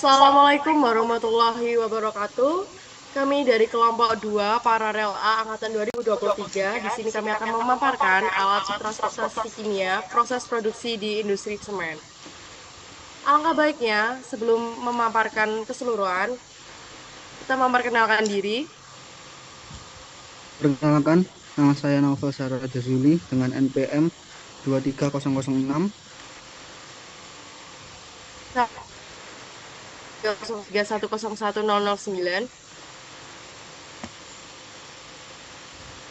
Assalamualaikum warahmatullahi wabarakatuh. Kami dari kelompok 2 Paralel A angkatan 2023. Di sini kami akan memaparkan alat transportasi kimia proses produksi di industri semen. Alangkah baiknya sebelum memaparkan keseluruhan, kita memperkenalkan diri. Perkenalkan, nama saya Naufal Sarah Jazuli dengan NPM 23006. Nah, 3101009.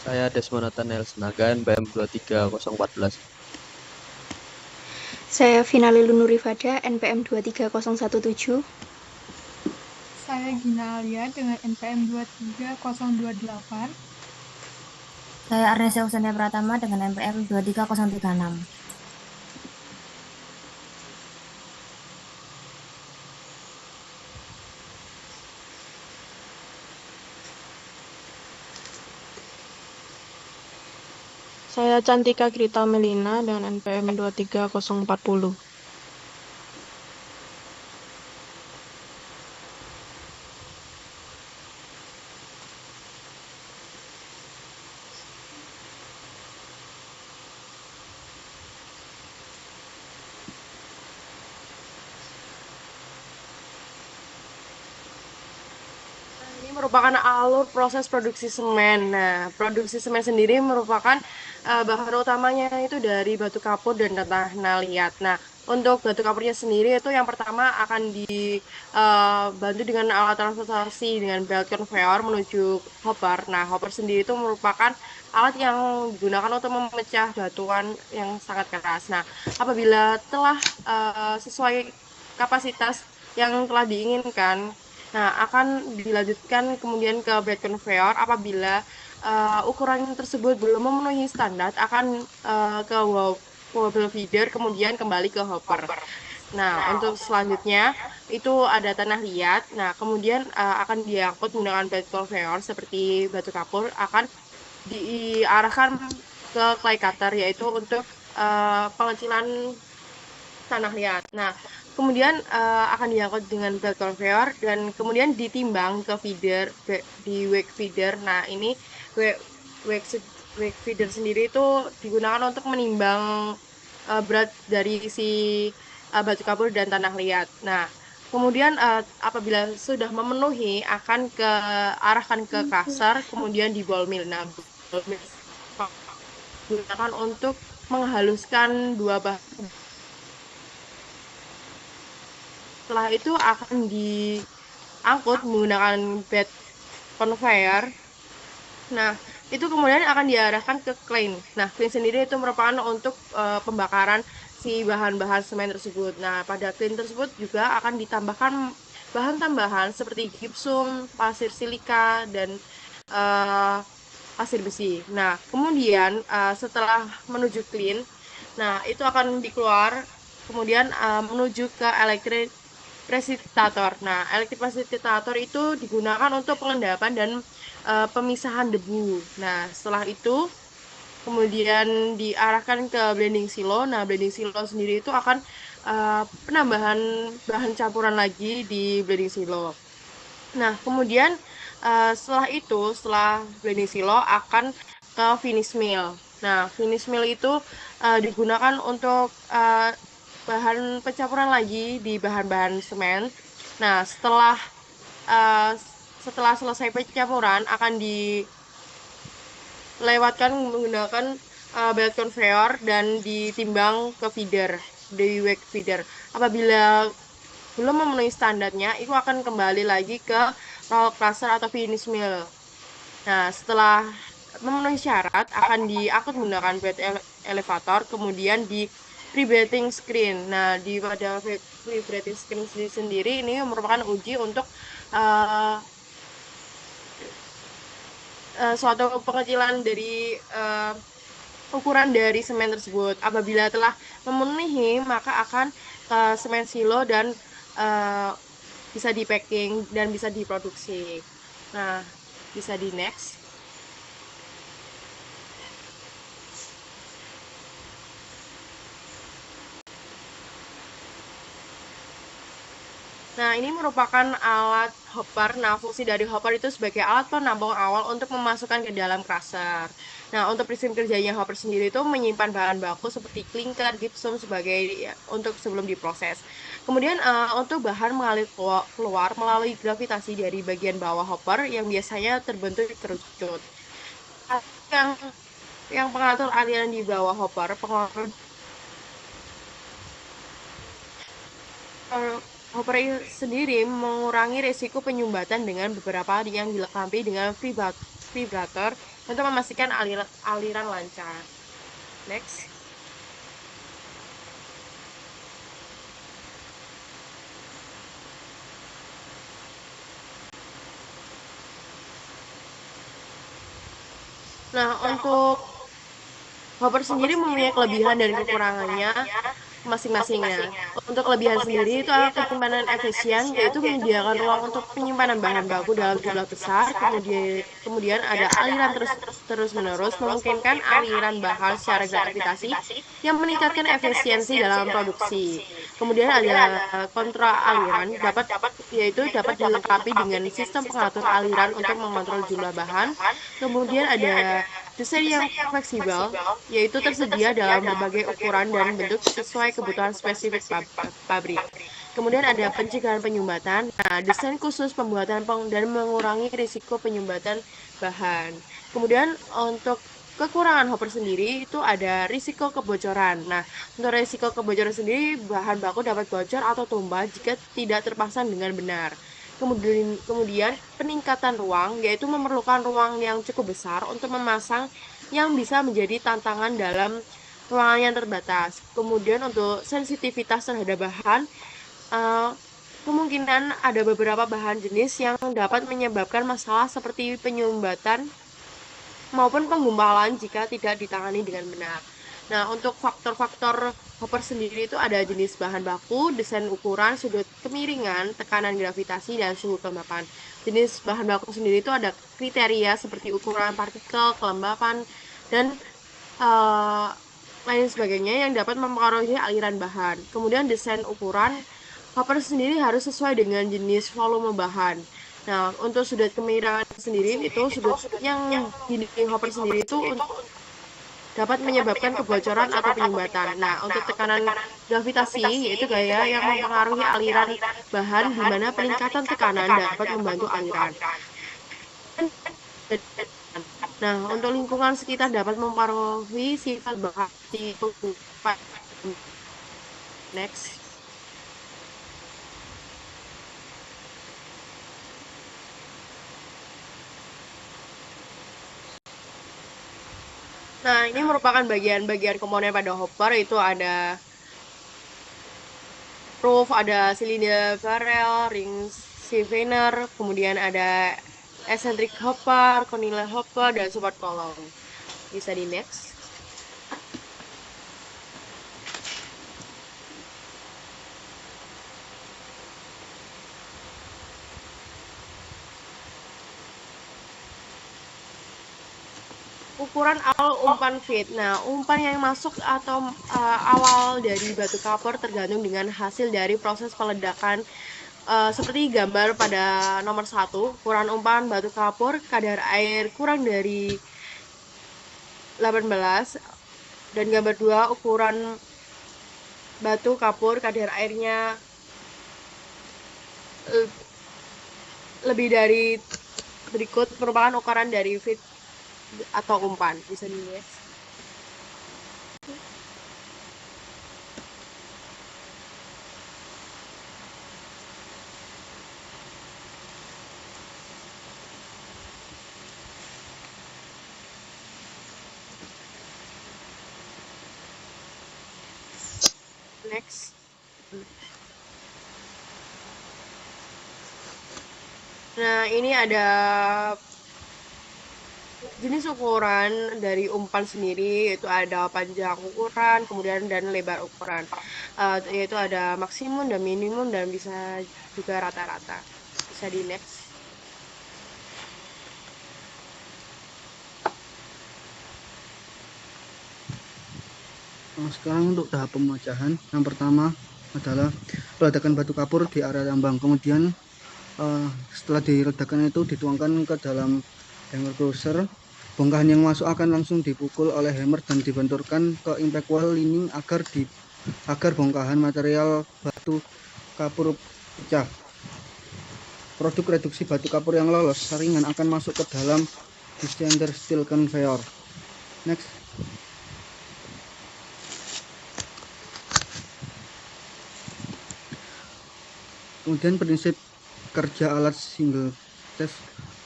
Saya Desmond Nathaniel Senaga, NPM 23014. Saya Finali Lunurifada, NPM 23017. Saya Gina Alia dengan NPM 23028. Saya Arnesia Husenia Pratama dengan NPM 23036. Saya Cantika Krita Melina dengan NPM 23040. Ini merupakan alur proses produksi semen. Nah, produksi semen sendiri merupakan bahan utamanya itu dari batu kapur dan tanah liat. Nah, untuk batu kapurnya sendiri itu yang pertama akan dibantu dengan alat transportasi dengan belt conveyor menuju hopper. Nah, hopper sendiri itu merupakan alat yang digunakan untuk memecah batuan yang sangat keras. Nah, apabila telah sesuai kapasitas yang telah diinginkan, nah, akan dilanjutkan kemudian ke bed conveyor. Apabila ukuran tersebut belum memenuhi standar, akan ke wobble feeder, kemudian kembali ke hopper. Nah, untuk selanjutnya itu ada tanah liat. Nah, kemudian akan diangkut menggunakan bed conveyor seperti batu kapur, akan diarahkan ke clay cutter, yaitu untuk pengecilan tanah liat. Nah, kemudian akan diangkut dengan belt conveyor dan kemudian ditimbang ke feeder di wake feeder. Nah, ini wake, wake, wake feeder sendiri itu digunakan untuk menimbang berat dari si batu kapur dan tanah liat. Nah, kemudian apabila sudah memenuhi akan arahkan ke crusher, kemudian di ball mill. Nah, ball mill digunakan untuk menghaluskan dua bahan. Setelah itu akan diangkut menggunakan bed conveyor. Nah, itu kemudian akan diarahkan ke clean. Nah, clean sendiri itu merupakan untuk pembakaran si bahan-bahan semen tersebut. Nah, pada clean tersebut juga akan ditambahkan bahan tambahan seperti gipsum, pasir silika, dan eh, pasir besi. Nah, kemudian setelah menuju clean, nah itu akan dikeluar, kemudian menuju ke elektrik presitator. Nah, elektrik presitator itu digunakan untuk pengendapan dan pemisahan debu. Nah, setelah itu kemudian diarahkan ke blending silo. Nah, blending silo sendiri itu akan penambahan bahan campuran lagi di blending silo. Nah, kemudian setelah blending silo akan ke finish mill. Nah, finish mill itu digunakan untuk bahan pencampuran lagi di bahan-bahan semen. Nah, uh, setelah selesai pencampuran akan dilewatkan menggunakan belt conveyor dan ditimbang ke feeder, di wake feeder. Apabila belum memenuhi standarnya, itu akan kembali lagi ke roll crusher atau finish mill. Nah, setelah memenuhi syarat, akan diangkut menggunakan bed elevator, kemudian di pre-breathing screen. Nah, pada pre-breathing screen sendiri ini merupakan uji untuk uh, suatu pengecilan dari ukuran dari semen tersebut. Apabila telah memenuhi, maka akan ke semen silo dan uh, bisa di packing dan bisa diproduksi. Nah, bisa di next. Nah, ini merupakan alat hopper. Nah, fungsi dari hopper itu sebagai alat penampung awal untuk memasukkan ke dalam crusher. Nah, untuk prinsip kerjanya hopper sendiri itu menyimpan bahan baku seperti klinker, gypsum sebagai untuk sebelum diproses. Kemudian untuk bahan mengalir keluar melalui gravitasi dari bagian bawah hopper yang biasanya terbentuk kerucut. Yang pengatur aliran di bawah hopper, pengatur hopper sendiri mengurangi risiko penyumbatan dengan beberapa yang dilengkapi dengan vibrator untuk memastikan aliran lancar. Next. Nah, untuk hopper sendiri mempunyai kelebihan dan kekurangannya masing-masingnya. Untuk kelebihan sendiri itu adalah penyimpanan efisien, yaitu menyediakan ruang untuk penyimpanan bahan baku dalam jumlah besar. Kemudian ada aliran terus-menerus, memungkinkan aliran bahan secara gravitasi yang meningkatkan efisiensi dalam produksi. Kemudian ada kontra aliran, yaitu dapat dilengkapi dengan sistem pengatur aliran untuk mengontrol jumlah bahan. Kemudian ada desain yang fleksibel, yaitu tersedia dalam berbagai ukuran dan bentuk sesuai kebutuhan spesifik pabrik. Kemudian ada pencegahan penyumbatan, nah desain khusus pembuatan dan mengurangi risiko penyumbatan bahan. Kemudian untuk kekurangan hopper sendiri itu ada risiko kebocoran. Nah, untuk risiko kebocoran sendiri bahan baku dapat bocor atau tumpah jika tidak terpasang dengan benar. Kemudian peningkatan ruang, yaitu memerlukan ruang yang cukup besar untuk memasang yang bisa menjadi tantangan dalam ruangan yang terbatas. Kemudian untuk sensitivitas terhadap bahan, kemungkinan ada beberapa bahan jenis yang dapat menyebabkan masalah seperti penyumbatan maupun penggumpalan jika tidak ditangani dengan benar. Nah, untuk faktor-faktor hopper sendiri itu ada jenis bahan baku, desain ukuran, sudut kemiringan, tekanan gravitasi, dan suhu kelembapan. Jenis bahan baku sendiri itu ada kriteria seperti ukuran partikel, kelembapan, dan lain sebagainya yang dapat mempengaruhi aliran bahan. Kemudian desain ukuran, hopper sendiri harus sesuai dengan jenis volume bahan. Nah, untuk sudut kemiringan sendiri itu sudut yang di hopper sendiri itu dapat menyebabkan kebocoran atau penyumbatan. Nah, untuk tekanan gravitasi yaitu gaya yang mempengaruhi aliran bahan di mana peningkatan tekanan dapat membantu aliran. Nah, untuk lingkungan sekitar dapat mempengaruhi sifat bahan di pengumpulan. Next. Nah, ini merupakan bagian-bagian komponen pada hopper, itu ada roof, ada silinder barrel, ring siphonor, kemudian ada eccentric hopper, conical hopper, dan support column. Bisa di next. Ukuran awal umpan feed. Nah, umpan yang masuk atau awal dari batu kapur tergantung dengan hasil dari proses peledakan. Seperti gambar pada nomor 1, ukuran umpan batu kapur, kadar air kurang dari 18, dan gambar 2, ukuran batu kapur, kadar airnya lebih dari berikut, merupakan ukuran dari feed atau umpan. Bisa dilihat. Next. Nah, ini ada jenis ukuran dari umpan sendiri, yaitu ada panjang ukuran, kemudian dan lebar ukuran, yaitu ada maksimum dan minimum dan bisa juga rata-rata. Bisa di next. Sekarang untuk tahap pemecahan, yang pertama adalah peledakan batu kapur di area tambang. Kemudian setelah diledakkan itu dituangkan ke dalam hammer crusher. Bongkahan yang masuk akan langsung dipukul oleh hammer dan dibenturkan ke impact wall lining agar bongkahan material batu kapur pecah. Produk reduksi batu kapur yang lolos saringan akan masuk ke dalam descender steel conveyor. Next. Kemudian prinsip kerja alat single shaft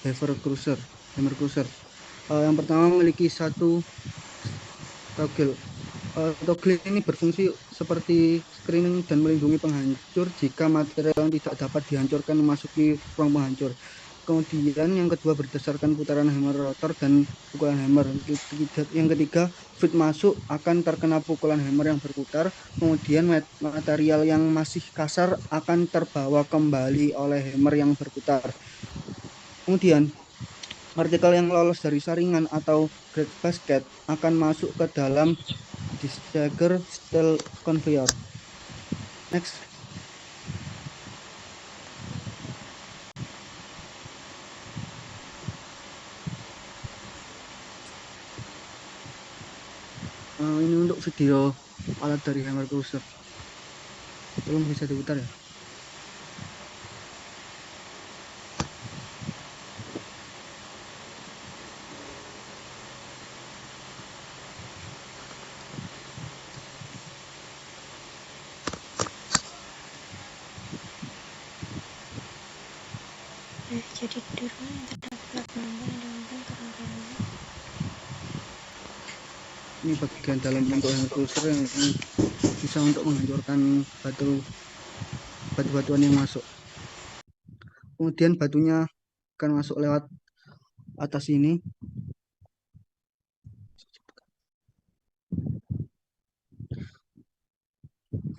hammer crusher. Yang pertama memiliki satu toggle. Toggle ini berfungsi seperti screening dan melindungi penghancur jika material yang tidak dapat dihancurkan memasuki ruang penghancur. Kemudian yang kedua berdasarkan putaran hammer rotor dan pukulan hammer. Yang ketiga, feed masuk akan terkena pukulan hammer yang berputar. Kemudian material yang masih kasar akan terbawa kembali oleh hammer yang berputar. Kemudian partikel yang lolos dari saringan atau grade basket akan masuk ke dalam descender steel conveyor. Next. Ini untuk video alat dari hammer crusher. Tolong bisa diputar ya. Jadi di rumah yang terdapat Ini bagian dalam untuk hammer crusher yang bisa untuk menghancurkan batu-batuan yang masuk. Kemudian batunya akan masuk lewat atas ini.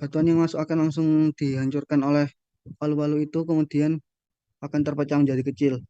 Batuan yang masuk akan langsung dihancurkan oleh palu-palu itu, kemudian akan terpecah menjadi kecil.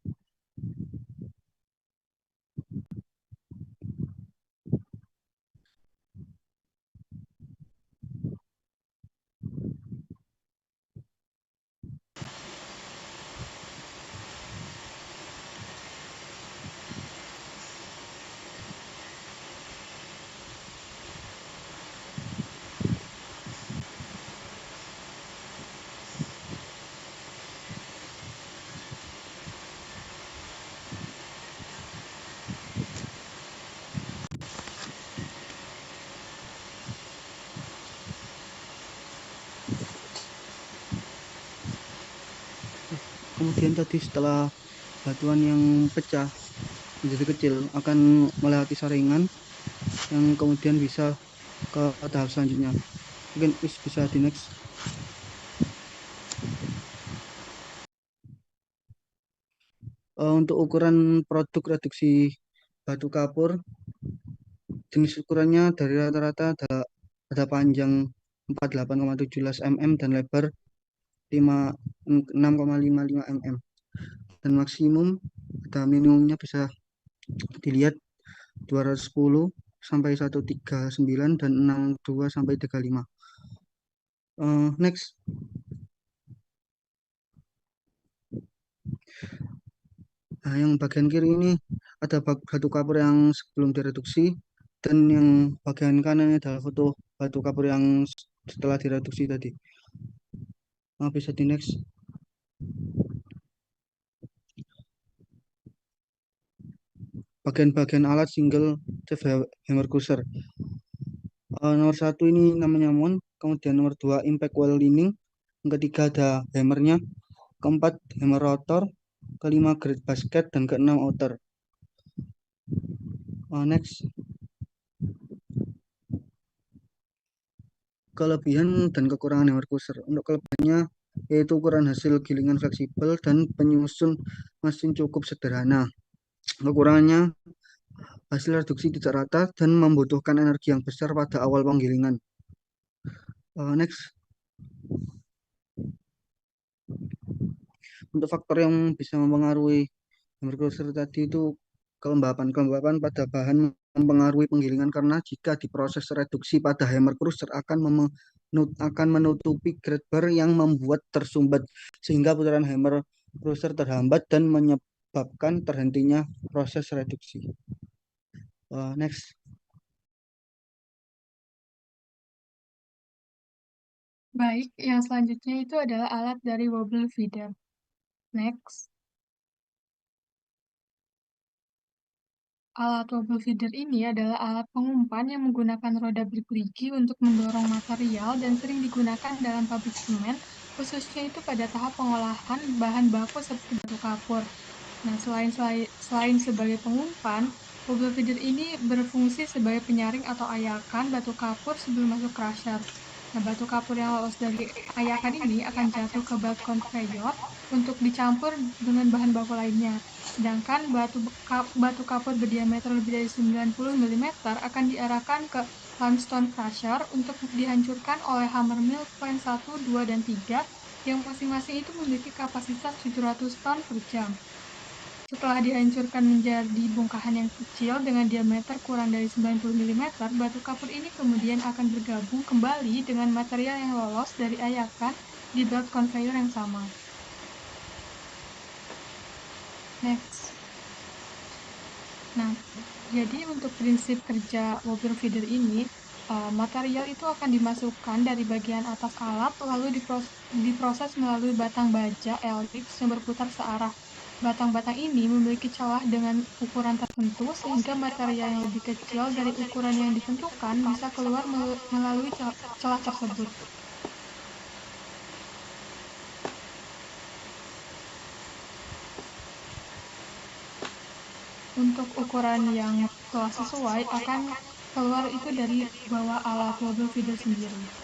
Kemudian tadi setelah batuan yang pecah menjadi kecil akan melewati saringan yang kemudian bisa ke tahap selanjutnya. Mungkin bisa di next. Untuk ukuran produk reduksi batu kapur, jenis ukurannya dari rata-rata ada panjang 48,17 mm dan lebar 6,55 mm. Dan maksimum ada minimumnya bisa dilihat 210 sampai 139 dan 62 sampai 35. Next. Nah, yang bagian kiri ini ada batu kapur yang sebelum direduksi, dan yang bagian kanan adalah foto batu kapur yang setelah direduksi tadi. Bisa di next. Bagian-bagian alat single shaft hammer crusher. Nomor 1 ini namanya mount, kemudian nomor 2 impact wall lining, yang ketiga ada hammernya, keempat hammer rotor, kelima grade basket, dan keenam outer. Next. Kelebihan dan kekurangan hammer crusher. Untuk kelebihannya yaitu ukuran hasil gilingan fleksibel dan penyusun mesin cukup sederhana. Kekurangannya hasil reduksi tidak rata dan membutuhkan energi yang besar pada awal penggilingan. Next. Untuk faktor yang bisa mempengaruhi hammer crusher tadi itu kelembapan pada bahan mempengaruhi penggilingan, karena jika diproses reduksi pada hammer crusher akan akan menutupi grade bar yang membuat tersumbat sehingga putaran hammer crusher terhambat dan menyebabkan terhentinya proses reduksi. Next. Baik, yang selanjutnya itu adalah alat dari wobble feeder. Next. Alat wobble feeder ini adalah alat pengumpan yang menggunakan roda bergerigi untuk mendorong material dan sering digunakan dalam pabrik semen, khususnya itu pada tahap pengolahan bahan baku seperti batu kapur. Nah, selain sebagai pengumpan, wobble feeder ini berfungsi sebagai penyaring atau ayakan batu kapur sebelum masuk crusher. Nah, batu kapur yang lolos dari ayakan ini akan jatuh ke belt conveyor untuk dicampur dengan bahan baku lainnya. Sedangkan batu kapur berdiameter lebih dari 90 mm akan diarahkan ke limestone crusher untuk dihancurkan oleh hammer mill point 1, 2, dan 3 yang masing-masing itu memiliki kapasitas 700 ton per jam. Setelah dihancurkan menjadi bongkahan yang kecil dengan diameter kurang dari 90 mm, batu kapur ini kemudian akan bergabung kembali dengan material yang lolos dari ayakan di belt conveyor yang sama. Next. Nah, jadi untuk prinsip kerja wobble feeder ini, material itu akan dimasukkan dari bagian atas alat, lalu diproses melalui batang baja elips yang berputar searah. Batang-batang ini memiliki celah dengan ukuran tertentu, sehingga material yang lebih kecil dari ukuran yang ditentukan bisa keluar melalui celah tersebut. Untuk ukuran yang telah sesuai akan keluar itu dari bawah alat wobble feeder sendiri.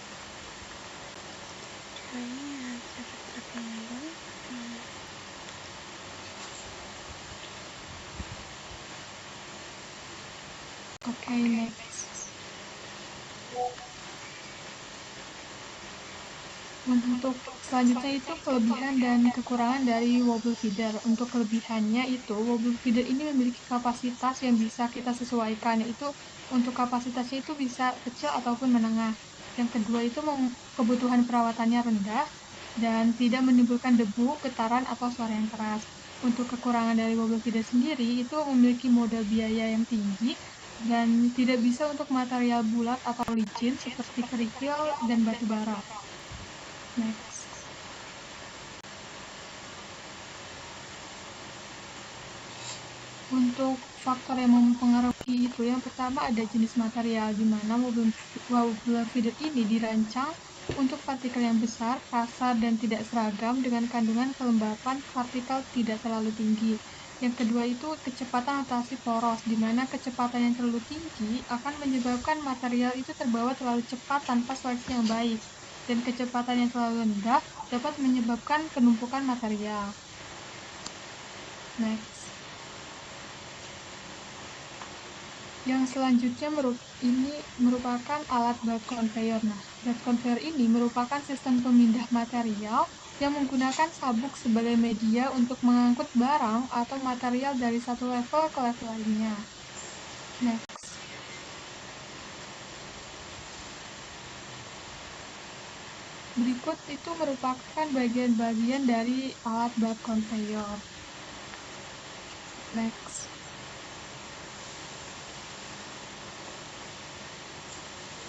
Oke, next. Untuk selanjutnya itu kelebihan dan kekurangan dari wobble feeder. Untuk kelebihannya itu, wobble feeder ini memiliki kapasitas yang bisa kita sesuaikan, yaitu untuk kapasitasnya itu bisa kecil ataupun menengah. Yang kedua itu kebutuhan perawatannya rendah dan tidak menimbulkan debu, getaran, atau suara yang keras. Untuk kekurangan dari wobble feeder sendiri itu memiliki modal biaya yang tinggi dan tidak bisa untuk material bulat atau licin seperti kerikil dan batu bara. Next. Untuk faktor yang mempengaruhi itu, yang pertama ada jenis material, di mana wobble feeder ini dirancang untuk partikel yang besar, kasar, dan tidak seragam dengan kandungan kelembapan partikel tidak terlalu tinggi. Yang kedua itu kecepatan rotasi poros, di mana kecepatan yang terlalu tinggi akan menyebabkan material itu terbawa terlalu cepat tanpa seleksi yang baik, dan kecepatan yang terlalu rendah dapat menyebabkan penumpukan material. Next. Yang selanjutnya ini merupakan alat belt conveyor. Nah, belt conveyor ini merupakan sistem pemindah material yang menggunakan sabuk sebagai media untuk mengangkut barang atau material dari satu level ke level lainnya. Next. Berikut itu merupakan bagian-bagian dari alat belt conveyor. Next.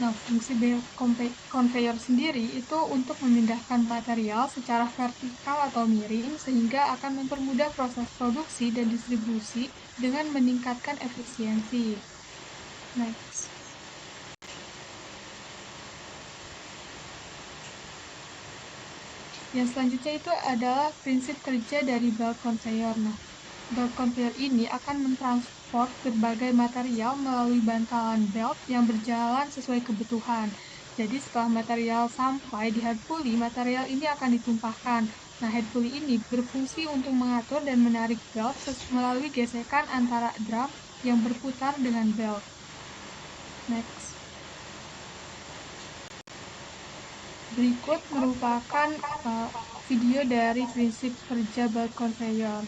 Nah, fungsi belt conveyor sendiri itu untuk memindahkan material secara vertikal atau miring sehingga akan mempermudah proses produksi dan distribusi dengan meningkatkan efisiensi. Next. Yang selanjutnya itu adalah prinsip kerja dari belt conveyor. Nah, belt conveyor ini akan mentransport berbagai material melalui bantalan belt yang berjalan sesuai kebutuhan. Jadi setelah material sampai di head pulley, material ini akan ditumpahkan. Nah, head pulley ini berfungsi untuk mengatur dan menarik belt melalui gesekan antara drum yang berputar dengan belt. Next. Berikut merupakan video dari prinsip kerja belt conveyor.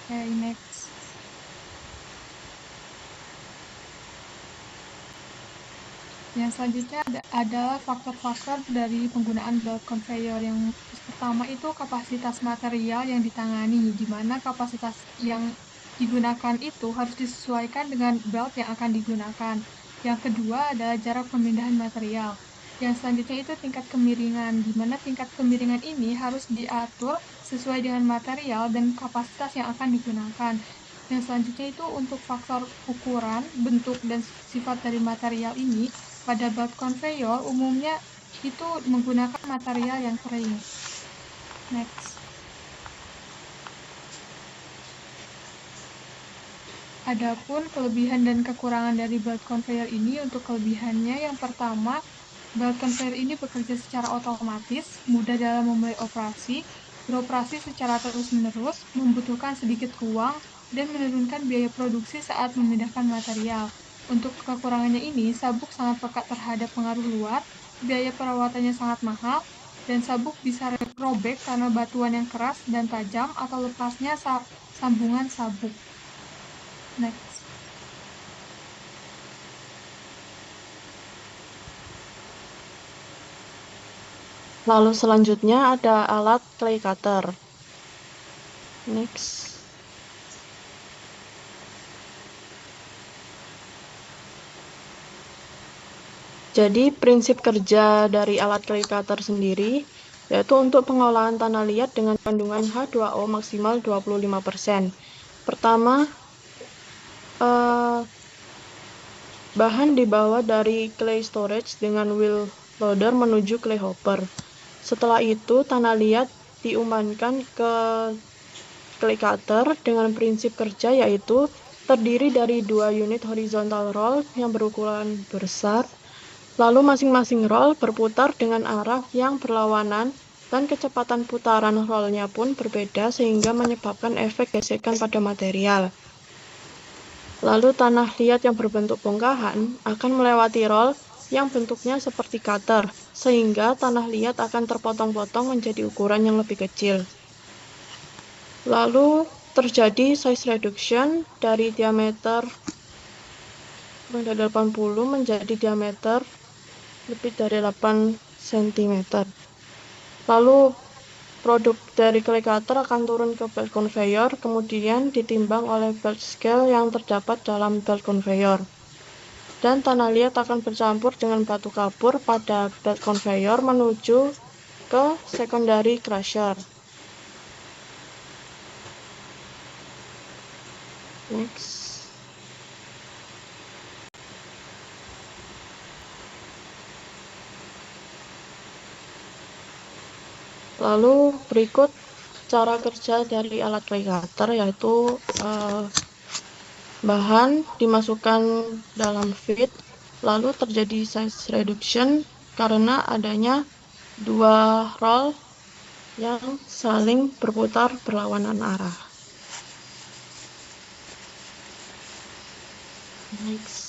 Oke, next. Yang selanjutnya adalah faktor-faktor dari penggunaan belt conveyor. Yang pertama itu kapasitas material yang ditangani, di mana kapasitas yang digunakan itu harus disesuaikan dengan belt yang akan digunakan. Yang kedua adalah jarak pemindahan material. Yang selanjutnya itu tingkat kemiringan, di mana tingkat kemiringan ini harus diatur sesuai dengan material dan kapasitas yang akan digunakan. Yang selanjutnya itu untuk faktor ukuran, bentuk, dan sifat dari material ini, pada belt conveyor umumnya itu menggunakan material yang kering. Next. Adapun kelebihan dan kekurangan dari belt conveyor ini, untuk kelebihannya yang pertama, belt conveyor ini bekerja secara otomatis, mudah dalam memulai operasi, beroperasi secara terus-menerus, membutuhkan sedikit ruang, dan menurunkan biaya produksi saat memindahkan material. Untuk kekurangannya ini, sabuk sangat peka terhadap pengaruh luar, biaya perawatannya sangat mahal, dan sabuk bisa robek karena batuan yang keras dan tajam atau lepasnya sambungan sabuk. Next. Lalu selanjutnya ada alat clay cutter. Next. Jadi prinsip kerja dari alat clay cutter sendiri yaitu untuk pengolahan tanah liat dengan kandungan H2O maksimal 25%. Pertama, bahan dibawa dari clay storage dengan wheel loader menuju clay hopper. Setelah itu, tanah liat diumpankan ke clay cutter dengan prinsip kerja yaitu terdiri dari 2 unit horizontal roll yang berukuran besar. Lalu masing-masing roll berputar dengan arah yang berlawanan dan kecepatan putaran rollnya pun berbeda sehingga menyebabkan efek gesekan pada material. Lalu tanah liat yang berbentuk bongkahan akan melewati roll yang bentuknya seperti cutter, sehingga tanah liat akan terpotong-potong menjadi ukuran yang lebih kecil. Lalu terjadi size reduction dari diameter 80 menjadi diameter lebih dari 8 cm. Lalu produk dari clay cutter akan turun ke belt conveyor, kemudian ditimbang oleh belt scale yang terdapat dalam belt conveyor. Dan tanah liat akan bercampur dengan batu kapur pada belt conveyor menuju ke secondary crusher. Next. Lalu berikut cara kerja dari alat clay cutter, yaitu bahan dimasukkan dalam feed, lalu terjadi size reduction karena adanya 2 roll yang saling berputar berlawanan arah. Next.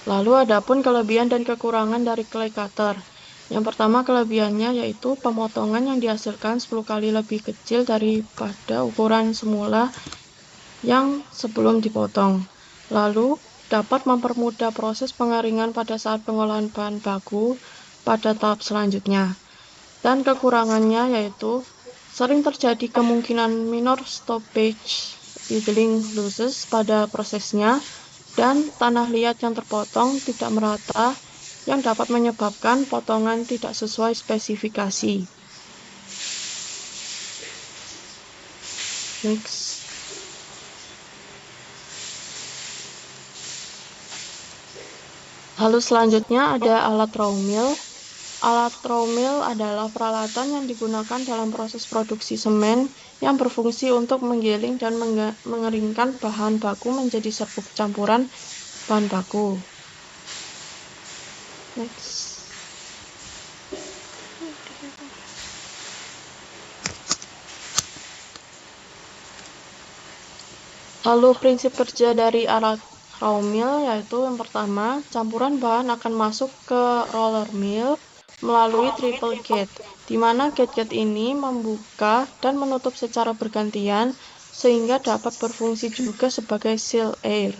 Lalu adapun kelebihan dan kekurangan dari clay cutter. Yang pertama kelebihannya yaitu pemotongan yang dihasilkan 10 kali lebih kecil daripada ukuran semula yang sebelum dipotong. Lalu dapat mempermudah proses pengeringan pada saat pengolahan bahan baku pada tahap selanjutnya. Dan kekurangannya yaitu sering terjadi kemungkinan minor stoppage idling losses pada prosesnya, dan tanah liat yang terpotong tidak merata yang dapat menyebabkan potongan tidak sesuai spesifikasi. Next. Lalu selanjutnya ada alat roll mill. Alat roll mill adalah peralatan yang digunakan dalam proses produksi semen yang berfungsi untuk menggiling dan mengeringkan bahan baku menjadi serbuk campuran bahan baku. Next. Lalu prinsip kerja dari alat raw mill, yaitu yang pertama, campuran bahan akan masuk ke roller mill melalui triple gate, di mana gate-gate ini membuka dan menutup secara bergantian sehingga dapat berfungsi juga sebagai seal air.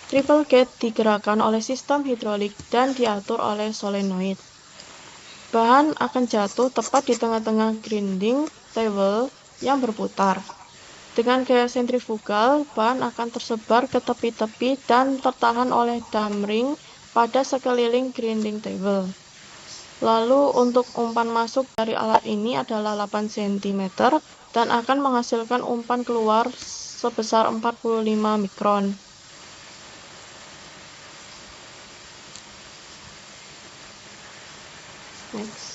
Triple gate digerakkan oleh sistem hidrolik dan diatur oleh solenoid. Bahan akan jatuh tepat di tengah-tengah grinding table yang berputar. Dengan gaya sentrifugal, bahan akan tersebar ke tepi-tepi dan tertahan oleh dam ring pada sekeliling grinding table. Lalu untuk umpan masuk dari alat ini adalah 8 cm dan akan menghasilkan umpan keluar sebesar 45 mikron. Next.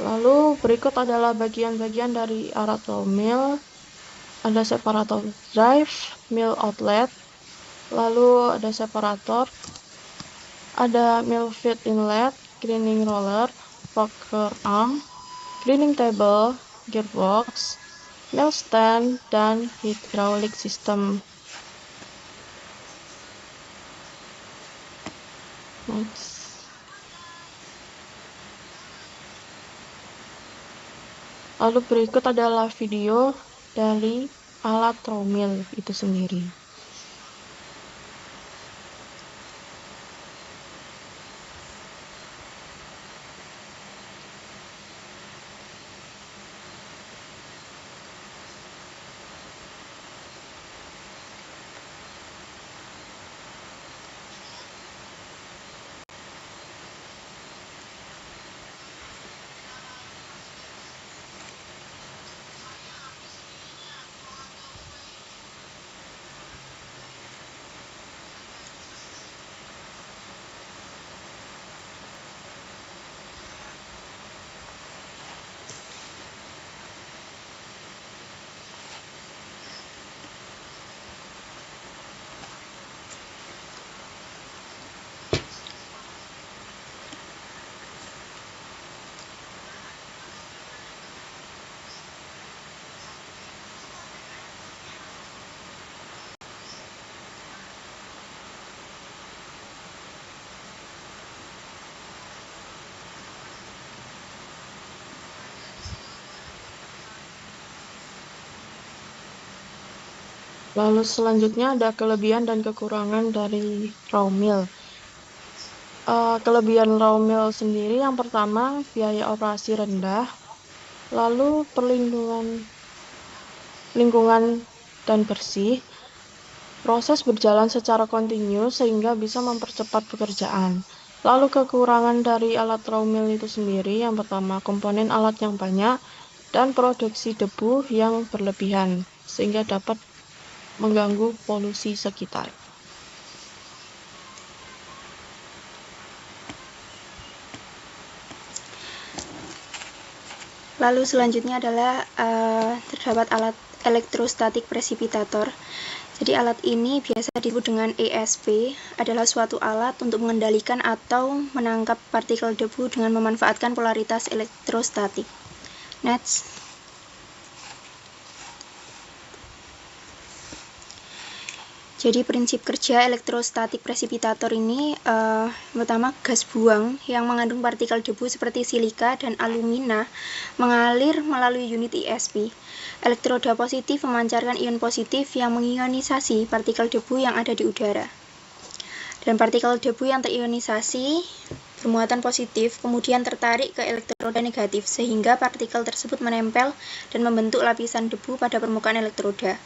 Lalu berikut adalah bagian-bagian dari alat raw mill. Ada separator drive, mill outlet, lalu ada separator, ada mill feed inlet, grinding roller, rocker arm, grinding table, gearbox, mill stand, dan hydraulic system. Next. Lalu berikut adalah video dari alat raw mill itu sendiri. Lalu selanjutnya ada kelebihan dan kekurangan dari raw mill. Kelebihan raw mill sendiri yang pertama, biaya operasi rendah, lalu perlindungan lingkungan dan bersih, proses berjalan secara kontinu sehingga bisa mempercepat pekerjaan. Lalu kekurangan dari alat raw mill itu sendiri, yang pertama komponen alat yang banyak dan produksi debu yang berlebihan sehingga dapat mengganggu polusi sekitar. Lalu selanjutnya adalah terdapat alat elektrostatik presipitator. Jadi alat ini biasa disebut dengan ESP, adalah suatu alat untuk mengendalikan atau menangkap partikel debu dengan memanfaatkan polaritas elektrostatik. Next. Jadi prinsip kerja elektrostatik presipitator ini pertama, gas buang yang mengandung partikel debu seperti silika dan alumina mengalir melalui unit ESP. Elektroda positif memancarkan ion positif yang mengionisasi partikel debu yang ada di udara. Dan partikel debu yang terionisasi bermuatan positif kemudian tertarik ke elektroda negatif sehingga partikel tersebut menempel dan membentuk lapisan debu pada permukaan elektroda.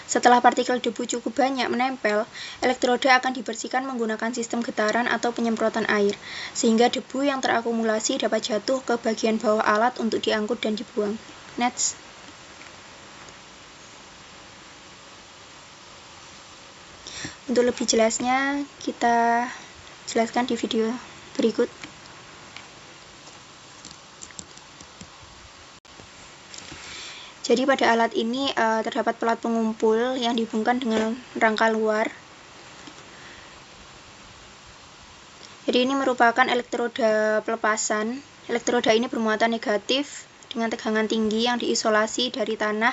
Setelah partikel debu cukup banyak menempel, elektroda akan dibersihkan menggunakan sistem getaran atau penyemprotan air, sehingga debu yang terakumulasi dapat jatuh ke bagian bawah alat untuk diangkut dan dibuang. Next. Untuk lebih jelasnya, kita jelaskan di video berikut. Jadi pada alat ini terdapat pelat pengumpul yang dihubungkan dengan rangka luar. Jadi ini merupakan elektroda pelepasan. Elektroda ini bermuatan negatif dengan tegangan tinggi yang diisolasi dari tanah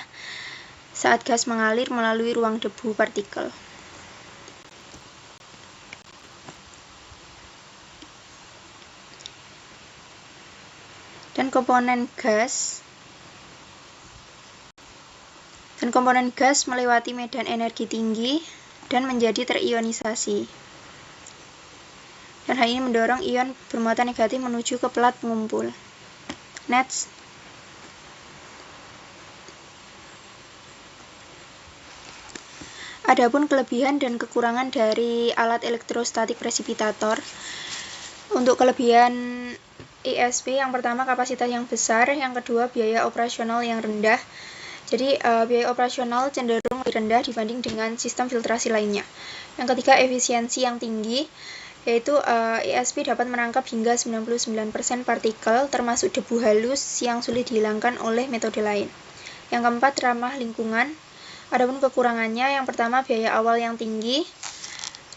saat gas mengalir melalui ruang debu partikel. dan komponen gas melewati medan energi tinggi dan menjadi terionisasi. Dan hal ini mendorong ion bermuatan negatif menuju ke pelat pengumpul. Next. Adapun kelebihan dan kekurangan dari alat elektrostatik presipitator. Untuk kelebihan ESP, yang pertama kapasitas yang besar, yang kedua biaya operasional yang rendah. Jadi biaya operasional cenderung lebih rendah dibanding dengan sistem filtrasi lainnya. Yang ketiga efisiensi yang tinggi, yaitu ESP dapat menangkap hingga 99% partikel termasuk debu halus yang sulit dihilangkan oleh metode lain. Yang keempat ramah lingkungan. Adapun kekurangannya, yang pertama biaya awal yang tinggi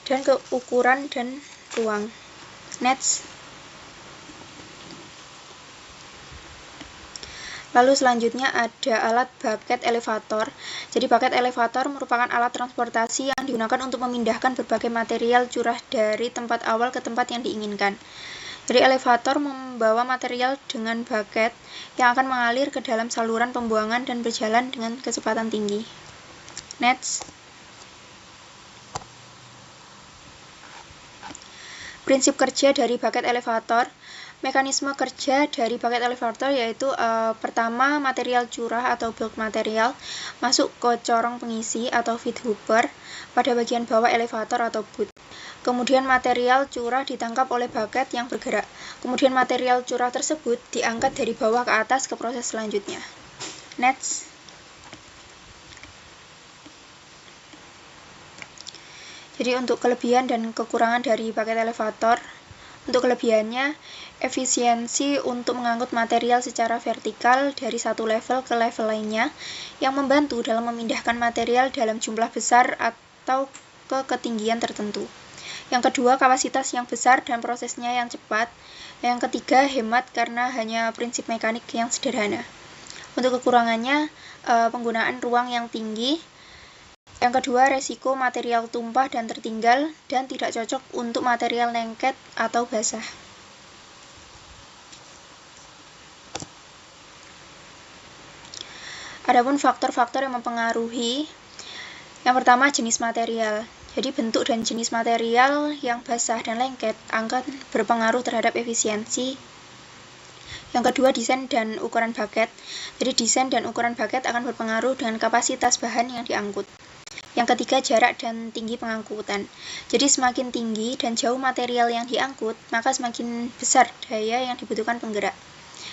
dan keukuran dan ruang. Next. Lalu selanjutnya ada alat bucket elevator. Jadi bucket elevator merupakan alat transportasi yang digunakan untuk memindahkan berbagai material curah dari tempat awal ke tempat yang diinginkan. Jadi elevator membawa material dengan bucket yang akan mengalir ke dalam saluran pembuangan dan berjalan dengan kecepatan tinggi. Next. Prinsip kerja dari bucket elevator. Mekanisme kerja dari bucket elevator yaitu pertama material curah atau bulk material masuk ke corong pengisi atau feed hopper pada bagian bawah elevator atau boot. Kemudian material curah ditangkap oleh bucket yang bergerak. Kemudian material curah tersebut diangkat dari bawah ke atas ke proses selanjutnya. Next. Jadi untuk kelebihan dan kekurangan dari bucket elevator, untuk kelebihannya, efisiensi untuk mengangkut material secara vertikal dari satu level ke level lainnya, yang membantu dalam memindahkan material dalam jumlah besar atau ke ketinggian tertentu. Yang kedua, kapasitas yang besar dan prosesnya yang cepat. Yang ketiga, hemat karena hanya prinsip mekanik yang sederhana. Untuk kekurangannya, penggunaan ruang yang tinggi. Yang kedua, resiko material tumpah dan tertinggal dan tidak cocok untuk material lengket atau basah. Adapun faktor-faktor yang mempengaruhi, yang pertama jenis material. Jadi bentuk dan jenis material yang basah dan lengket akan berpengaruh terhadap efisiensi. Yang kedua, desain dan ukuran bucket. Jadi desain dan ukuran bucket akan berpengaruh dengan kapasitas bahan yang diangkut. Yang ketiga, jarak dan tinggi pengangkutan. Jadi semakin tinggi dan jauh material yang diangkut, maka semakin besar daya yang dibutuhkan penggerak.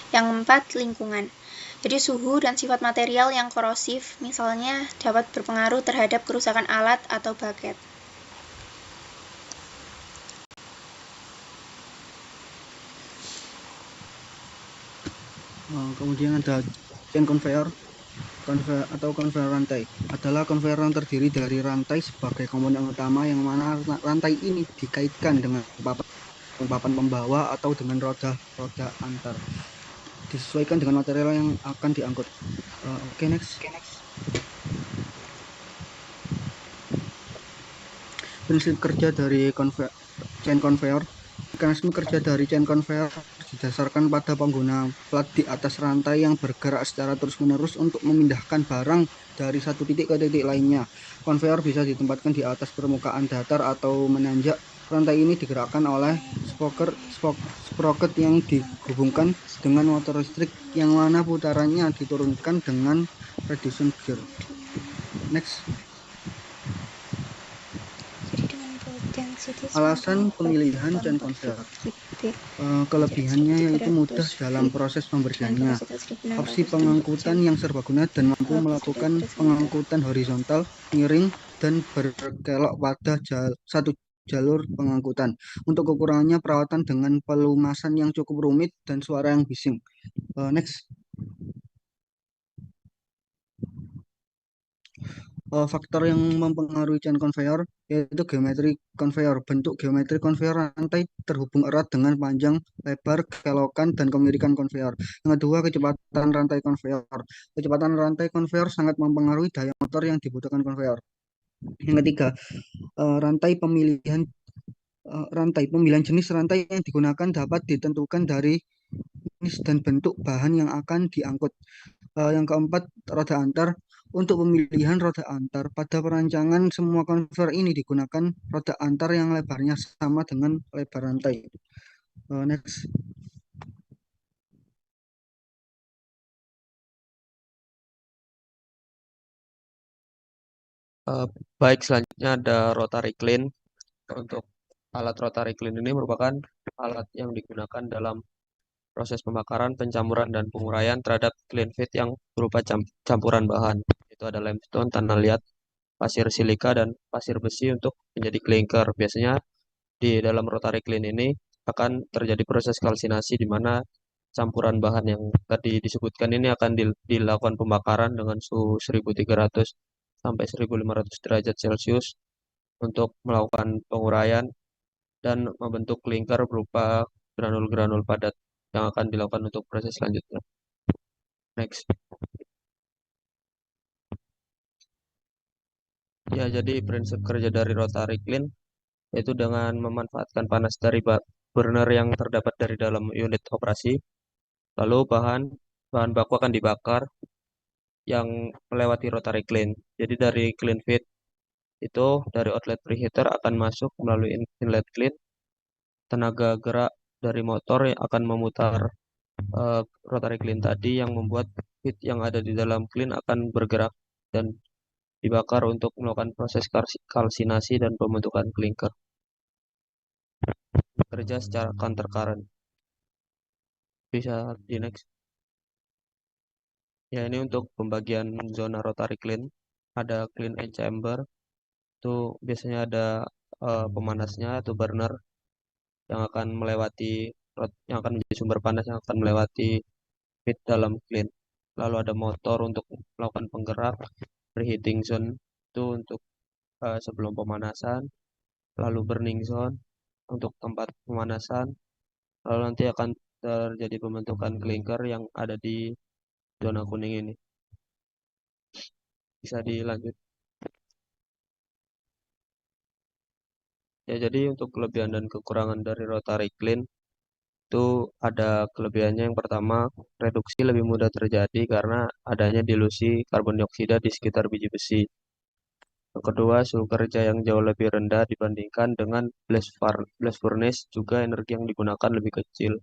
Yang keempat, lingkungan. Jadi suhu dan sifat material yang korosif, misalnya, dapat berpengaruh terhadap kerusakan alat atau bucket. Kemudian ada chain conveyor. Konveyor rantai adalah konveyor yang terdiri dari rantai sebagai komponen utama, yang mana rantai ini dikaitkan dengan papan pembawa atau dengan roda antar, disesuaikan dengan material yang akan diangkut. Oke, next. Prinsip kerja dari chain conveyor. Mekanisme kerja dari chain conveyor didasarkan pada pengguna plat di atas rantai yang bergerak secara terus-menerus untuk memindahkan barang dari satu titik ke titik lainnya. Conveyor bisa ditempatkan di atas permukaan datar atau menanjak. Rantai ini digerakkan oleh sprocket yang dihubungkan dengan motor listrik, yang mana putarannya diturunkan dengan reduction gear. Next. Alasan pemilihan chain conveyor. Kelebihannya yaitu mudah dalam proses pembersihannya, opsi pengangkutan yang serbaguna dan mampu melakukan pengangkutan horizontal, miring, dan berkelok pada satu jalur pengangkutan. Untuk kekurangannya, perawatan dengan pelumasan yang cukup rumit dan suara yang bising. Next. Faktor yang mempengaruhi chain conveyor yaitu geometri conveyor. Bentuk geometri conveyor rantai terhubung erat dengan panjang, lebar, kelokan, dan kemirikan conveyor. Yang kedua, kecepatan rantai conveyor. Kecepatan rantai conveyor sangat mempengaruhi daya motor yang dibutuhkan conveyor. Yang ketiga, pemilihan jenis rantai yang digunakan dapat ditentukan dari jenis dan bentuk bahan yang akan diangkut. Yang keempat, roda antar. Untuk pemilihan roda antar, pada perancangan semua konveyor ini digunakan roda antar yang lebarnya sama dengan lebar rantai. Next. Eh, Baik, selanjutnya ada rotary clean. Untuk alat rotary clean ini merupakan alat yang digunakan dalam proses pembakaran, pencampuran, dan penguraian terhadap clean feed yang berupa campuran bahan. Itu ada limestone, tanah liat, pasir silika, dan pasir besi untuk menjadi klinker. Biasanya di dalam rotary clean ini akan terjadi proses kalsinasi di mana campuran bahan yang tadi disebutkan ini akan dilakukan pembakaran dengan suhu 1300 sampai 1500 derajat Celcius untuk melakukan penguraian dan membentuk klinker berupa granul-granul padat yang akan dilakukan untuk proses selanjutnya. Next. Ya, jadi prinsip kerja dari rotary clean yaitu dengan memanfaatkan panas dari burner yang terdapat dari dalam unit operasi. Lalu bahan bahan baku akan dibakar yang melewati rotary clean. Jadi dari clean feed itu dari outlet preheater akan masuk melalui inlet clean. Tenaga gerak dari motor yang akan memutar rotary clean tadi yang membuat feed yang ada di dalam clean akan bergerak dan dibakar untuk melakukan proses kalsinasi dan pembentukan klinker. Bekerja secara counter current. Bisa di next. Ya, ini untuk pembagian zona rotary clean. Ada clean end chamber. Itu biasanya ada pemanasnya atau burner yang akan melewati yang akan menjadi sumber panas yang akan melewati feed dalam clean. Lalu ada motor untuk melakukan penggerak, preheating zone itu untuk sebelum pemanasan, lalu burning zone untuk tempat pemanasan, lalu nanti akan terjadi pembentukan klinker yang ada di zona kuning ini. Bisa dilanjut. Ya, jadi untuk kelebihan dan kekurangan dari rotary clean itu ada kelebihannya. Yang pertama, reduksi lebih mudah terjadi karena adanya dilusi karbon dioksida di sekitar biji besi. Yang kedua, suhu kerja yang jauh lebih rendah dibandingkan dengan blast furnace, juga energi yang digunakan lebih kecil.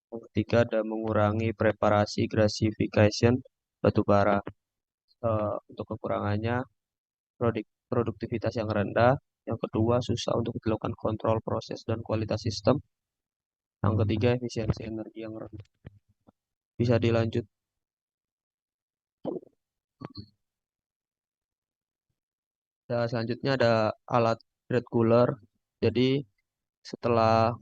Yang ketiga, ada mengurangi preparasi gasification batu bara. Untuk kekurangannya, produktivitas yang rendah. Yang kedua, susah untuk dilakukan kontrol proses dan kualitas sistem. Yang ketiga, efisiensi energi yang rendah. Bisa dilanjut. Dan selanjutnya ada alat grade cooler. Jadi setelah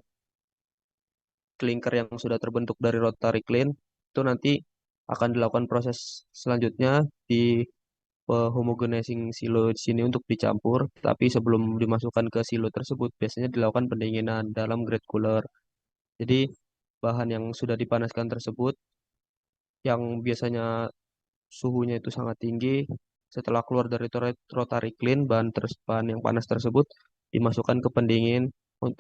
klinker yang sudah terbentuk dari rotary clean, itu nanti akan dilakukan proses selanjutnya di homogenizing silo di sini untuk dicampur. Tapi sebelum dimasukkan ke silo tersebut, biasanya dilakukan pendinginan dalam grade cooler. Jadi bahan yang sudah dipanaskan tersebut, yang biasanya suhunya itu sangat tinggi, setelah keluar dari rotary clean, bahan yang panas tersebut dimasukkan ke pendingin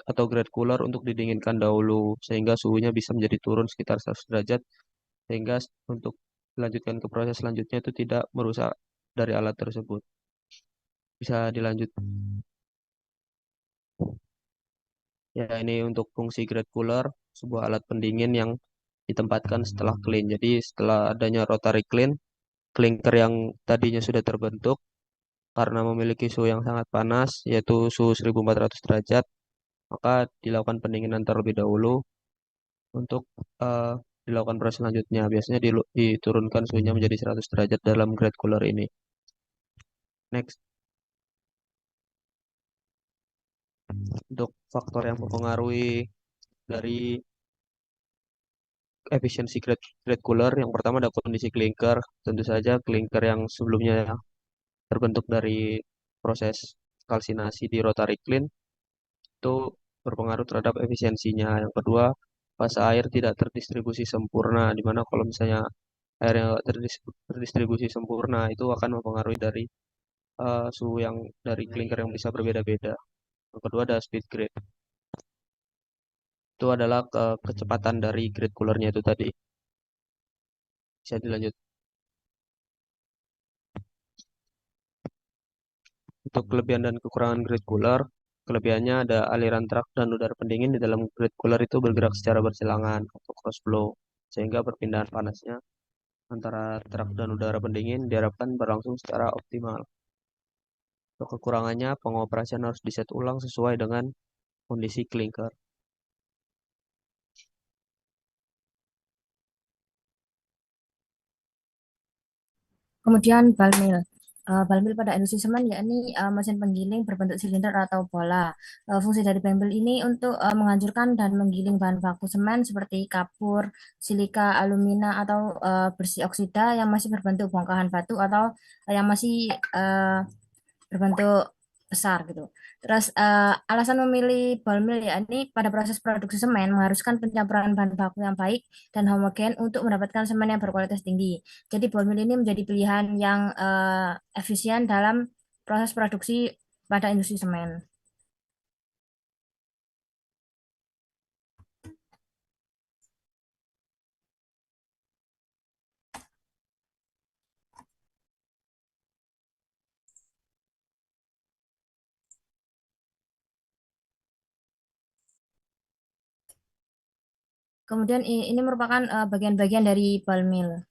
atau grade cooler untuk didinginkan dahulu sehingga suhunya bisa menjadi turun sekitar 100 derajat sehingga untuk dilanjutkan ke proses selanjutnya itu tidak merusak dari alat tersebut. Bisa dilanjut. Ya, ini untuk fungsi grade cooler, sebuah alat pendingin yang ditempatkan setelah clean. Jadi setelah adanya rotary clean, klinker yang tadinya sudah terbentuk karena memiliki suhu yang sangat panas, yaitu suhu 1400 derajat, maka dilakukan pendinginan terlebih dahulu untuk dilakukan proses selanjutnya. Biasanya diturunkan suhunya menjadi 100 derajat dalam grade cooler ini. Next. Untuk faktor yang mempengaruhi dari efisiensi grade cooler, yang pertama ada kondisi klinker. Tentu saja klinker yang sebelumnya terbentuk dari proses kalsinasi di rotary clean itu berpengaruh terhadap efisiensinya. Yang kedua, fase air tidak terdistribusi sempurna, di mana kalau misalnya air yang tidak terdistribusi sempurna itu akan mempengaruhi dari suhu yang dari klinker yang bisa berbeda-beda. Yang kedua ada speed grade. itu adalah kecepatan dari grid coolernya itu tadi. Bisa dilanjut. Untuk kelebihan dan kekurangan grid cooler, kelebihannya ada aliran truk dan udara pendingin di dalam grid cooler itu bergerak secara bersilangan atau cross flow, sehingga perpindahan panasnya antara truk dan udara pendingin diharapkan berlangsung secara optimal. Untuk kekurangannya, pengoperasian harus diset ulang sesuai dengan kondisi clinker. Kemudian ball mill. Ball mill pada industri semen yakni mesin penggiling berbentuk silinder atau bola. Fungsi dari ball mill ini untuk menghancurkan dan menggiling bahan baku semen seperti kapur, silika, alumina atau besi oksida yang masih berbentuk bongkahan batu atau yang masih berbentuk besar gitu. Terus alasan memilih ball mill ya ini pada proses produksi semen mengharuskan pencampuran bahan baku yang baik dan homogen untuk mendapatkan semen yang berkualitas tinggi. Jadi ball mill ini menjadi pilihan yang efisien dalam proses produksi pada industri semen. Kemudian ini merupakan bagian-bagian dari ball mill.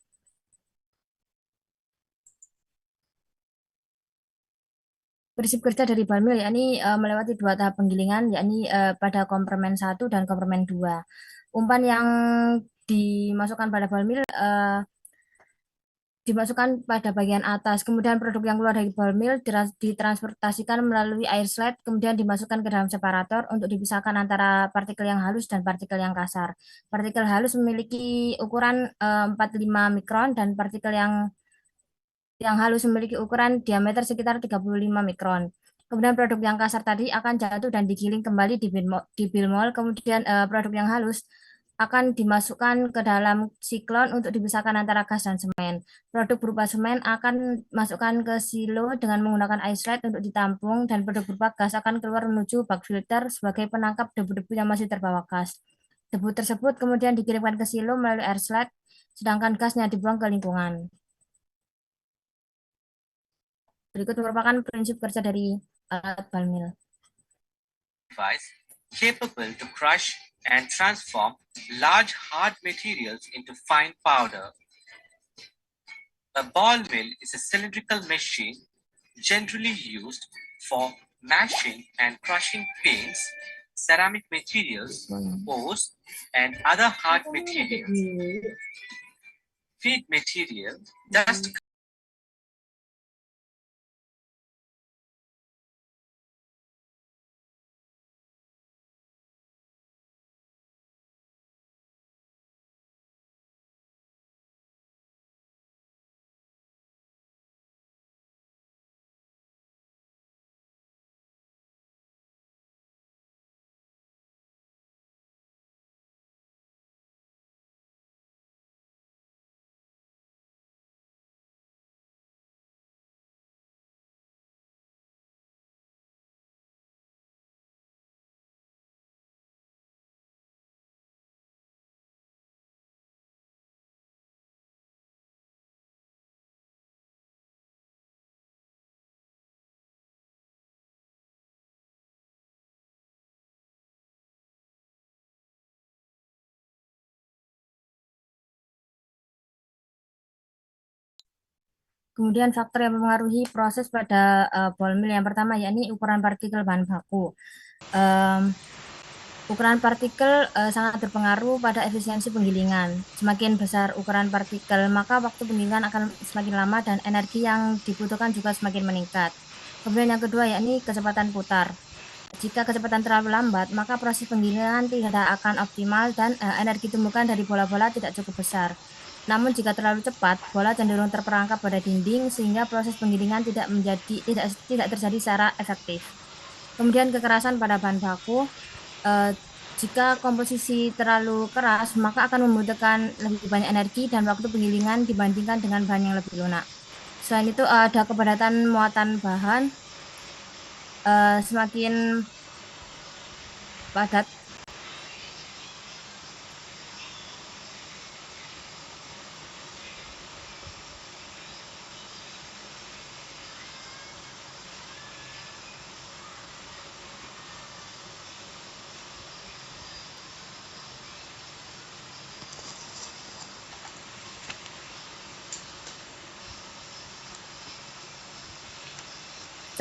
Prinsip kerja dari ball mill yakni melewati dua tahap penggilingan yakni pada kompremen 1 dan kompremen 2. Umpan yang dimasukkan pada ball mill dimasukkan pada bagian atas. Kemudian produk yang keluar dari ball mill ditransportasikan melalui air slide, kemudian dimasukkan ke dalam separator untuk dipisahkan antara partikel yang halus dan partikel yang kasar. Partikel halus memiliki ukuran 45 mikron dan partikel yang halus memiliki ukuran diameter sekitar 35 mikron. Kemudian produk yang kasar tadi akan jatuh dan digiling kembali di bilmol. Kemudian produk yang halus akan dimasukkan ke dalam siklon untuk dipisahkan antara gas dan semen. Produk berupa semen akan masukkan ke silo dengan menggunakan ice slide untuk ditampung dan produk berupa gas akan keluar menuju bak filter sebagai penangkap debu-debu yang masih terbawa gas. Debu tersebut kemudian dikirimkan ke silo melalui air slide, sedangkan gasnya dibuang ke lingkungan. Berikut merupakan prinsip kerja dari alat ball mill. Device capable to crush and transform large hard materials into fine powder. A ball mill is a cylindrical machine generally used for mashing and crushing paints, ceramic materials, ores, and other hard materials. Feed material, dust Kemudian faktor yang mempengaruhi proses pada ball mill yang pertama yakni ukuran partikel bahan baku. Ukuran partikel sangat berpengaruh pada efisiensi penggilingan. Semakin besar ukuran partikel, maka waktu penggilingan akan semakin lama dan energi yang dibutuhkan juga semakin meningkat. Kemudian yang kedua yakni kecepatan putar. Jika kecepatan terlalu lambat, maka proses penggilingan tidak akan optimal dan energi tumbukan dari bola-bola tidak cukup besar. Namun jika terlalu cepat, bola cenderung terperangkap pada dinding sehingga proses penggilingan tidak terjadi secara efektif. Kemudian kekerasan pada bahan baku. Jika komposisi terlalu keras, maka akan membutuhkan lebih banyak energi dan waktu penggilingan dibandingkan dengan bahan yang lebih lunak. Selain itu ada kepadatan muatan bahan. Semakin padat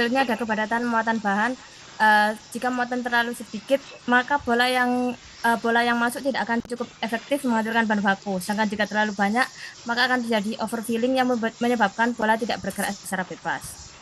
selanjutnya ada kepadatan muatan bahan. Jika muatan terlalu sedikit, maka bola yang masuk tidak akan cukup efektif menghancurkan bahan baku. Sedangkan jika terlalu banyak, maka akan terjadi overfilling yang menyebabkan bola tidak bergerak secara bebas.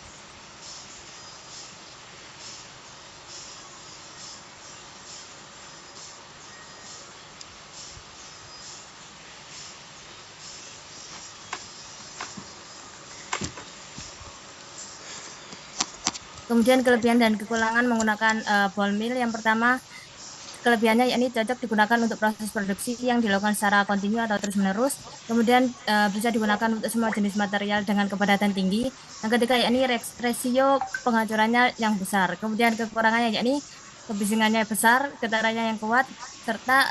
Kemudian kelebihan dan kekurangan menggunakan ball mill. Yang pertama, kelebihannya yakni cocok digunakan untuk proses produksi yang dilakukan secara kontinu atau terus-menerus. Kemudian bisa digunakan untuk semua jenis material dengan kepadatan tinggi. Yang ketiga yakni resio penghancurannya yang besar. Kemudian kekurangannya yakni kebisingannya besar, getarannya yang kuat, serta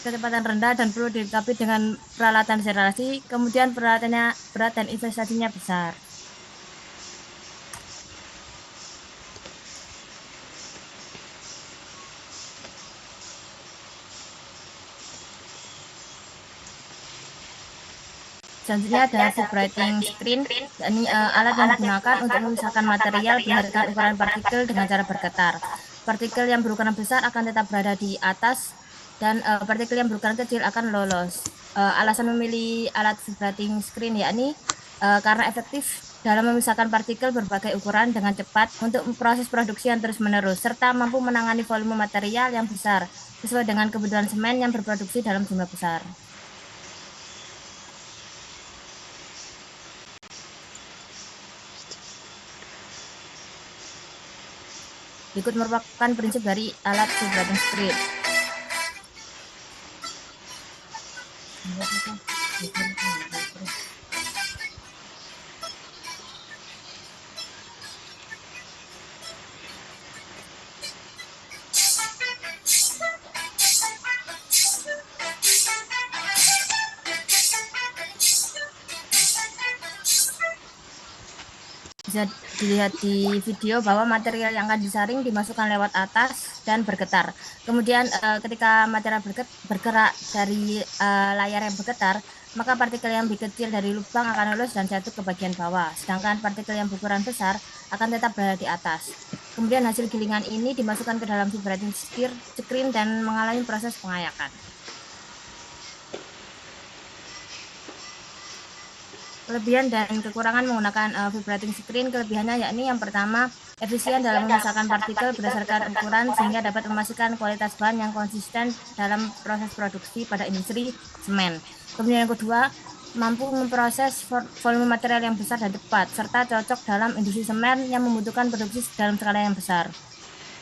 kecepatan rendah dan perlu dilengkapi dengan peralatan sterilasi. Kemudian peralatannya berat dan investasinya besar. Selanjutnya ada vibrating screen, yakni alat yang digunakan untuk memisahkan material berdasarkan ukuran partikel dengan cara bergetar. Partikel yang berukuran besar akan tetap berada di atas dan partikel yang berukuran kecil akan lolos. Alasan memilih alat vibrating screen yakni karena efektif dalam memisahkan partikel berbagai ukuran dengan cepat untuk proses produksi yang terus-menerus, serta mampu menangani volume material yang besar sesuai dengan kebutuhan semen yang berproduksi dalam jumlah besar. Berikut merupakan prinsip dari alat vibrating screen. Bisa dilihat di video bahwa material yang akan disaring dimasukkan lewat atas dan bergetar. Kemudian ketika material bergerak dari layar yang bergetar, maka partikel yang lebih kecil dari lubang akan lolos dan jatuh ke bagian bawah, sedangkan partikel yang berukuran besar akan tetap berada di atas. Kemudian hasil gilingan ini dimasukkan ke dalam vibrating screen dan mengalami proses pengayakan. Kelebihan dan kekurangan menggunakan vibrating screen. Kelebihannya yakni yang pertama, efisien dalam memisahkan partikel berdasarkan ukuran sehingga dapat memastikan kualitas bahan yang konsisten dalam proses produksi pada industri semen. Kemudian yang kedua, mampu memproses volume material yang besar dan tepat, serta cocok dalam industri semen yang membutuhkan produksi dalam skala yang besar.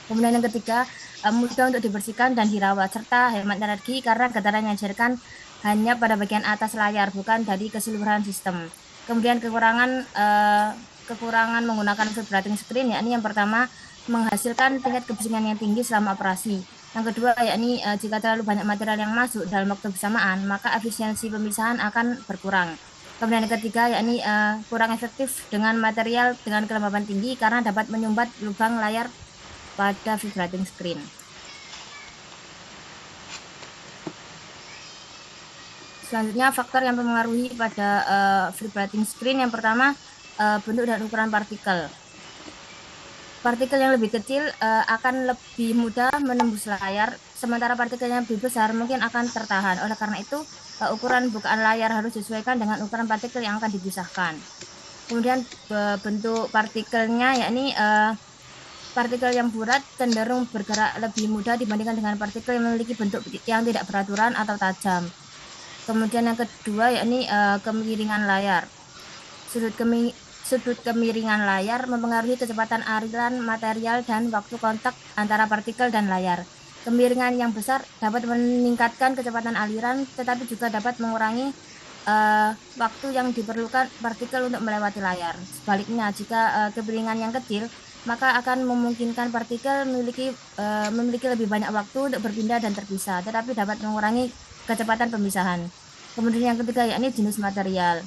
Kemudian yang ketiga, mudah untuk dibersihkan dan dirawat, serta hemat energi karena getaran yang dihasilkan hanya pada bagian atas layar, bukan dari keseluruhan sistem. Kemudian kekurangan menggunakan vibrating screen yakni yang pertama, menghasilkan tingkat kebisingan yang tinggi selama operasi. Yang kedua yakni jika terlalu banyak material yang masuk dalam waktu bersamaan, maka efisiensi pemisahan akan berkurang. Kemudian yang ketiga yakni kurang efektif dengan material dengan kelembaban tinggi karena dapat menyumbat lubang layar pada vibrating screen. Selanjutnya, faktor yang mempengaruhi pada vibrating screen. Yang pertama, bentuk dan ukuran partikel. Partikel yang lebih kecil akan lebih mudah menembus layar, sementara partikel yang lebih besar mungkin akan tertahan. Oleh karena itu, ukuran bukaan layar harus disesuaikan dengan ukuran partikel yang akan dipisahkan. Kemudian bentuk partikelnya yakni partikel yang bulat cenderung bergerak lebih mudah dibandingkan dengan partikel yang memiliki bentuk yang tidak beraturan atau tajam. Kemudian yang kedua yakni kemiringan layar. Sudut kemiringan layar mempengaruhi kecepatan aliran material dan waktu kontak antara partikel dan layar. Kemiringan yang besar dapat meningkatkan kecepatan aliran, tetapi juga dapat mengurangi waktu yang diperlukan partikel untuk melewati layar. Sebaliknya, jika kemiringan yang kecil, maka akan memungkinkan partikel memiliki lebih banyak waktu untuk berpindah dan terpisah, tetapi dapat mengurangi kecepatan pemisahan. Kemudian yang ketiga yakni jenis material.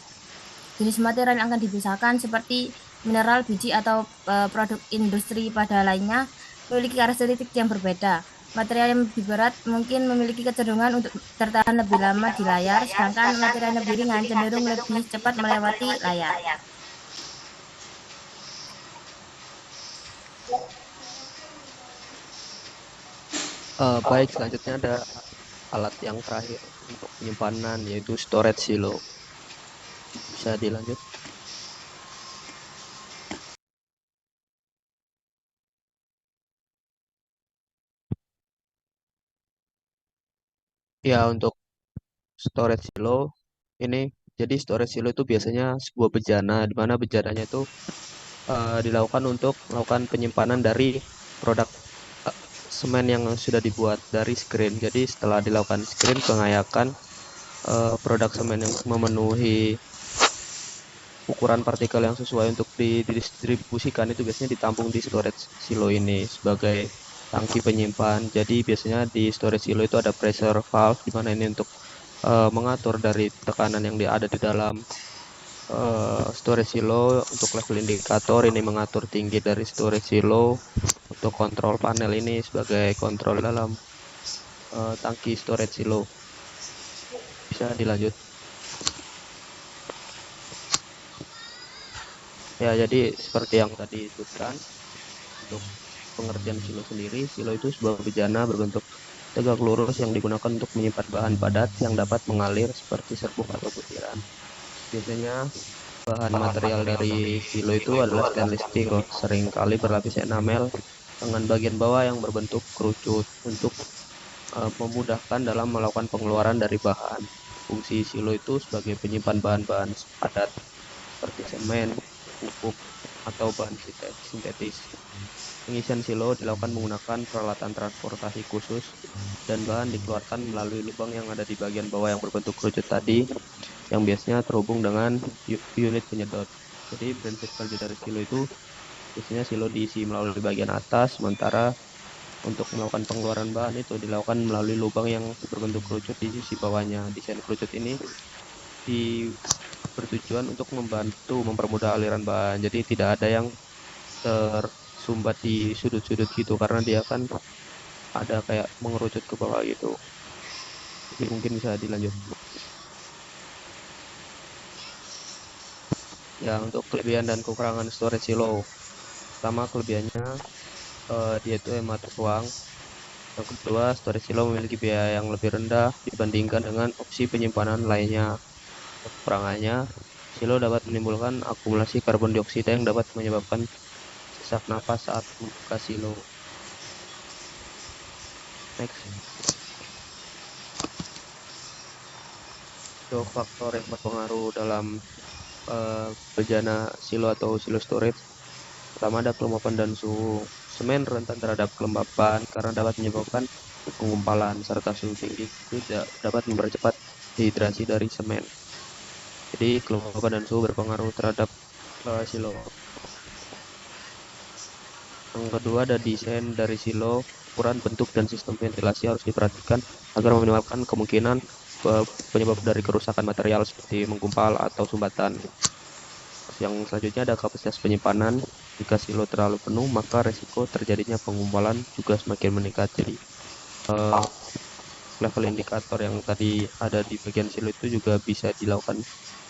Jenis material yang akan dipisahkan seperti mineral, biji, atau produk industri pada lainnya memiliki karakteristik yang berbeda. Material yang lebih berat mungkin memiliki kecenderungan untuk tertahan lebih lama di layar, sedangkan material yang lebih ringan cenderung lebih cepat melewati layar. Baik, selanjutnya ada alat yang terakhir untuk penyimpanan yaitu storage silo. Bisa dilanjut. Ya, untuk storage silo ini, jadi storage silo itu biasanya sebuah bejana, di mana bejananya itu dilakukan untuk melakukan penyimpanan dari produk semen yang sudah dibuat dari screen. Jadi setelah dilakukan screen pengayakan produk semen yang memenuhi ukuran partikel yang sesuai untuk didistribusikan itu biasanya ditampung di storage silo ini sebagai tangki penyimpan. Jadi biasanya di storage silo itu ada pressure valve di mana ini untuk mengatur dari tekanan yang ada di dalam storage silo. Untuk level indikator ini mengatur tinggi dari storage silo. Untuk kontrol panel ini sebagai kontrol dalam tangki storage silo. Bisa dilanjut. Ya, jadi seperti yang tadi disebutkan, untuk pengertian silo sendiri, silo itu sebuah bejana berbentuk tegak lurus yang digunakan untuk menyimpan bahan padat yang dapat mengalir seperti serbuk atau butiran. Biasanya bahan material dari silo itu adalah stainless steel, seringkali berlapis enamel dengan bagian bawah yang berbentuk kerucut untuk memudahkan dalam melakukan pengeluaran dari bahan. Fungsi silo itu sebagai penyimpan bahan-bahan padat seperti semen, pupuk, atau bahan sintetis. Pengisian silo dilakukan menggunakan peralatan transportasi khusus dan bahan dikeluarkan melalui lubang yang ada di bagian bawah yang berbentuk kerucut tadi, yang biasanya terhubung dengan unit penyedot. Jadi prinsip kerja dari silo itu biasanya silo diisi melalui bagian atas, sementara untuk melakukan pengeluaran bahan itu dilakukan melalui lubang yang berbentuk kerucut di sisi bawahnya. Desain kerucut ini bertujuan untuk membantu mempermudah aliran bahan. Jadi tidak ada yang tersumbat di sudut-sudut gitu, karena dia kan ada kayak mengerucut ke bawah gitu. Jadi mungkin bisa dilanjut. Ya, untuk kelebihan dan kekurangan storage silo. Pertama, kelebihannya dia itu hemat ruang. Yang kedua, storage silo memiliki biaya yang lebih rendah dibandingkan dengan opsi penyimpanan lainnya. Kekurangannya, silo dapat menimbulkan akumulasi karbon dioksida yang dapat menyebabkan sesak napas saat membuka silo. Next. Untuk faktor yang berpengaruh dalam bejana silo atau silo storage, pertama ada kelembapan dan suhu. Semen rentan terhadap kelembapan karena dapat menyebabkan penggumpalan, serta suhu tinggi itu dapat mempercepat dehidrasi dari semen. Jadi kelembapan dan suhu berpengaruh terhadap silo. Yang kedua ada desain dari silo. Ukuran, bentuk, dan sistem ventilasi harus diperhatikan agar meminimalkan kemungkinan penyebab dari kerusakan material seperti menggumpal atau sumbatan. Yang selanjutnya ada kapasitas penyimpanan. Jika silo terlalu penuh, maka resiko terjadinya penggumpalan juga semakin meningkat. Jadi level indikator yang tadi ada di bagian silo itu juga bisa dilakukan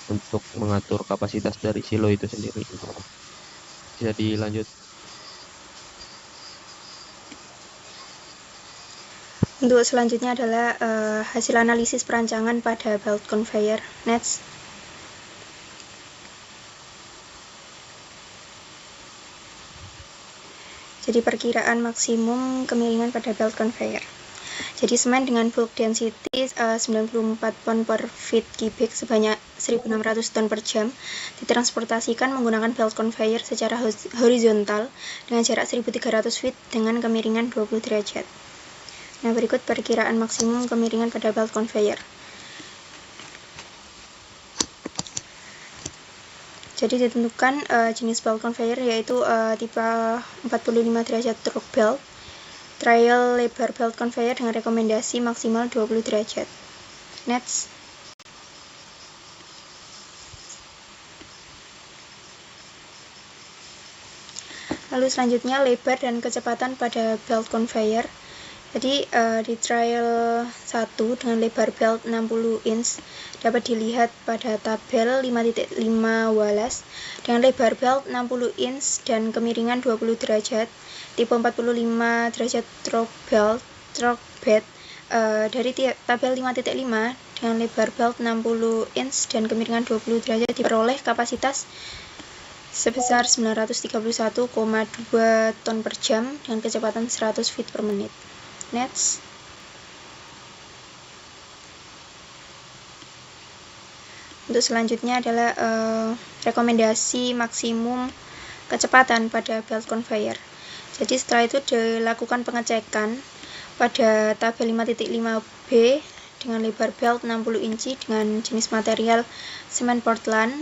untuk mengatur kapasitas dari silo itu sendiri. Bisa dilanjut. Untuk selanjutnya adalah hasil analisis perancangan pada belt conveyor. Next. Jadi perkiraan maksimum kemiringan pada belt conveyor. Jadi semen dengan bulk density 94 pon per feet cubic sebanyak 1.600 ton per jam ditransportasikan menggunakan belt conveyor secara horizontal dengan jarak 1.300 feet dengan kemiringan 20 derajat. Nah, berikut perkiraan maksimum kemiringan pada belt conveyor. Jadi ditentukan jenis belt conveyor yaitu tipe 45 derajat torque belt, trial lebar belt conveyor dengan rekomendasi maksimal 20 derajat. Next. Lalu selanjutnya lebar dan kecepatan pada belt conveyor. Jadi di trial 1 dengan lebar belt 60 inch dapat dilihat pada tabel 5.5 Wallace dengan lebar belt 60 inch dan kemiringan 20 derajat, tipe 45 derajat torque belt stroke bed dari tabel 5.5 dengan lebar belt 60 inch dan kemiringan 20 derajat diperoleh kapasitas sebesar 931,2 ton per jam dengan kecepatan 100 feet per menit. Next. Untuk selanjutnya adalah rekomendasi maksimum kecepatan pada belt conveyor. Jadi setelah itu dilakukan pengecekan pada tabel 5.5b dengan lebar belt 60 inci dengan jenis material semen Portland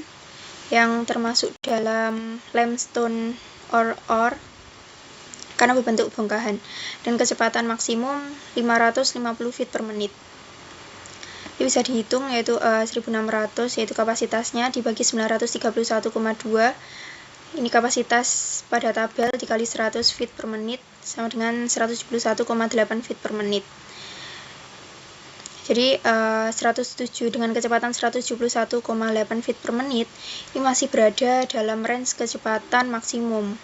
yang termasuk dalam limestone ore karena berbentuk bongkahan dan kecepatan maksimum 550 feet per menit. Ini bisa dihitung yaitu 1600 yaitu kapasitasnya dibagi 931,2. Ini kapasitas pada tabel dikali 100 feet per menit sama dengan 171,8 feet per menit. Jadi 107 dengan kecepatan 171,8 feet per menit ini masih berada dalam range kecepatan maksimum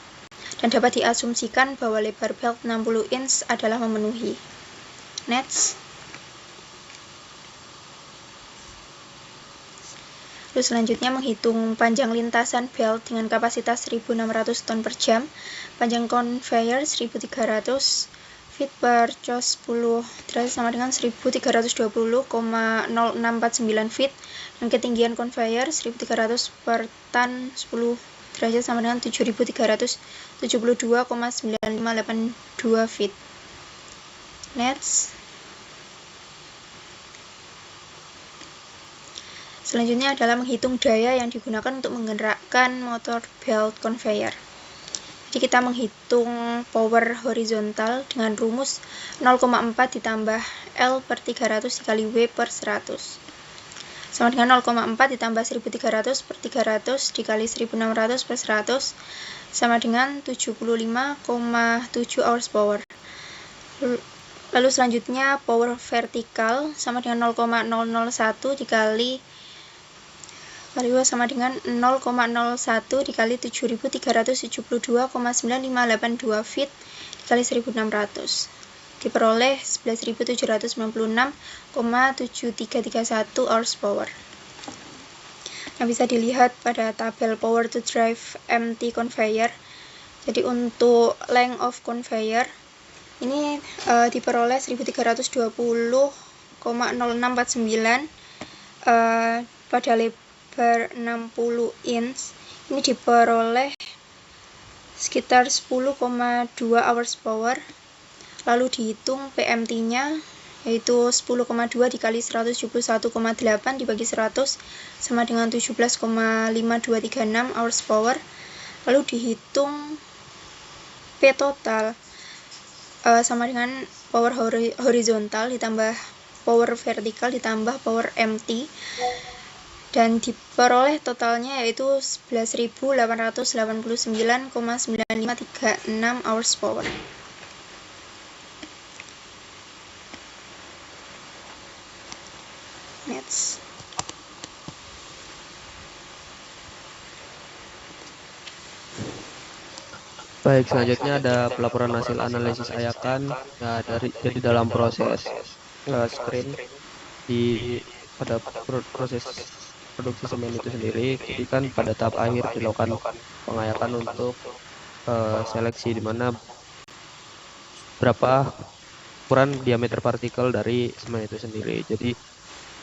dan dapat diasumsikan bahwa lebar belt 60 inch adalah memenuhi. Next. Lalu selanjutnya menghitung panjang lintasan belt dengan kapasitas 1.600 ton per jam, panjang conveyor 1.300 feet per cos 10 derajat sama dengan 1.320,0649 feet, dan ketinggian conveyor 1.300 per tan 10 derajat sama dengan 7.372,9582 feet. Next. Selanjutnya adalah menghitung daya yang digunakan untuk menggerakkan motor belt conveyor. Jadi kita menghitung power horizontal dengan rumus 0,4 ditambah L per 300 dikali W per 100. Sama dengan 0,4 ditambah 1.300 per 300 dikali 1.600 per 100 sama dengan 75,7 horsepower. Lalu selanjutnya power vertikal sama dengan 0,001 dikali sama dengan 0,01 dikali 7.372,9582 feet dikali 1.600 diperoleh 11.796,7331 horsepower. Nah, bisa dilihat pada tabel power to drive empty conveyor. Jadi untuk length of conveyor ini diperoleh 1320,0649 pada lebar 60 inch. Ini diperoleh sekitar 10,2 horsepower. Lalu dihitung PMT-nya yaitu 10,2 dikali 171,8 dibagi 100 sama dengan 17,5236 horsepower. Lalu dihitung P total sama dengan power horizontal ditambah power vertikal ditambah power MT, dan diperoleh totalnya yaitu 11.889,9536 horsepower. Next. Baik, selanjutnya ada pelaporan hasil analisis ayakan. Nah, jadi dalam proses screen pada proses produksi semen itu sendiri, jadi kan pada tahap akhir dilakukan pengayakan untuk seleksi di mana berapa ukuran diameter partikel dari semen itu sendiri. Jadi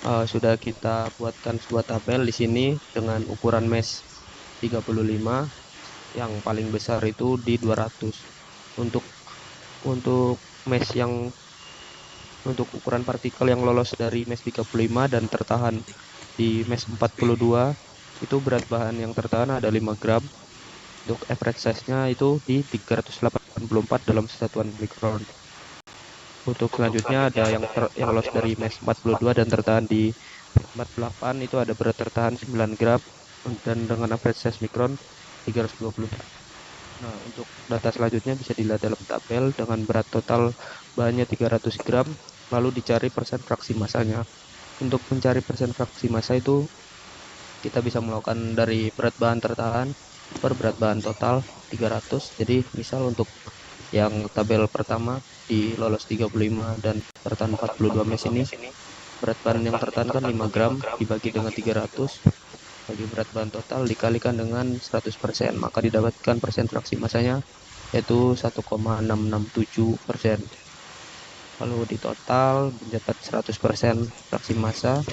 sudah kita buatkan sebuah tabel di sini dengan ukuran mesh 35, yang paling besar itu di 200. Untuk mesh yang untuk ukuran partikel yang lolos dari mesh 35 dan tertahan di mesh 42, itu berat bahan yang tertahan ada 5 gram. Untuk average size-nya itu di 384 dalam satuan mikron. Untuk selanjutnya ada yang lolos dari mesh 42 dan tertahan di 48, itu ada berat tertahan 9 gram dan dengan average size mikron 320. Nah, untuk data selanjutnya bisa dilihat dalam tabel dengan berat total bahannya 300 gram, lalu dicari persen fraksi masanya. Untuk mencari persen fraksi massa itu kita bisa melakukan dari berat bahan tertahan per berat bahan total 300. Jadi misal untuk Yang tabel pertama di lolos 35 dan tertahan 42 mes ini, berat bahan yang tertahankan 5 gram dibagi dengan 300 bagi berat bahan total dikalikan dengan 100%, maka didapatkan persen fraksi masanya yaitu 1,667%. Lalu di total mendapat 100% fraksi massa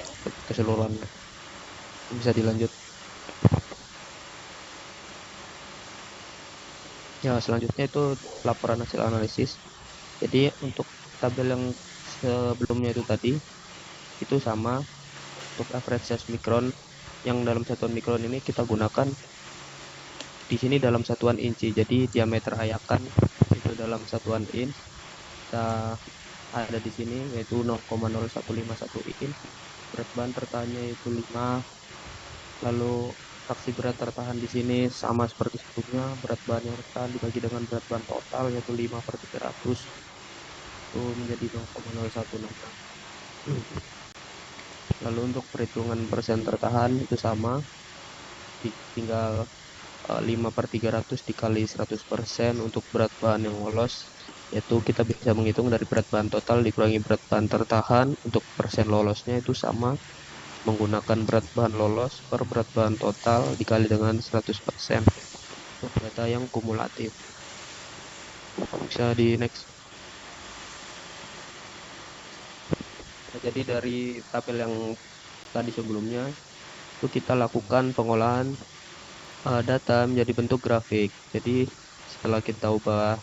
keseluruhannya. Bisa dilanjut. Ya, selanjutnya itu laporan hasil analisis. Jadi untuk tabel yang sebelumnya itu tadi itu sama. Untuk average size mikron yang dalam satuan mikron ini kita gunakan di sini dalam satuan inci. Jadi diameter ayakan itu dalam satuan inch. Kita ada di sini yaitu 0,0151 inch. Berat bahan tertahannya itu 5. Lalu fraksi berat tertahan di sini sama seperti sebelumnya, berat bahan yang tertahan dibagi dengan berat bahan total yaitu 5/300 itu menjadi 0,0166. Lalu untuk perhitungan persen tertahan itu sama, tinggal 5/300 dikali 100% untuk berat bahan yang lolos, yaitu kita bisa menghitung dari berat bahan total dikurangi berat bahan tertahan. Untuk persen lolosnya itu sama, menggunakan berat bahan lolos per berat bahan total dikali dengan 100% untuk data yang kumulatif. Bisa di next. Nah, jadi dari tabel yang tadi sebelumnya itu kita lakukan pengolahan data menjadi bentuk grafik. Jadi setelah kita ubah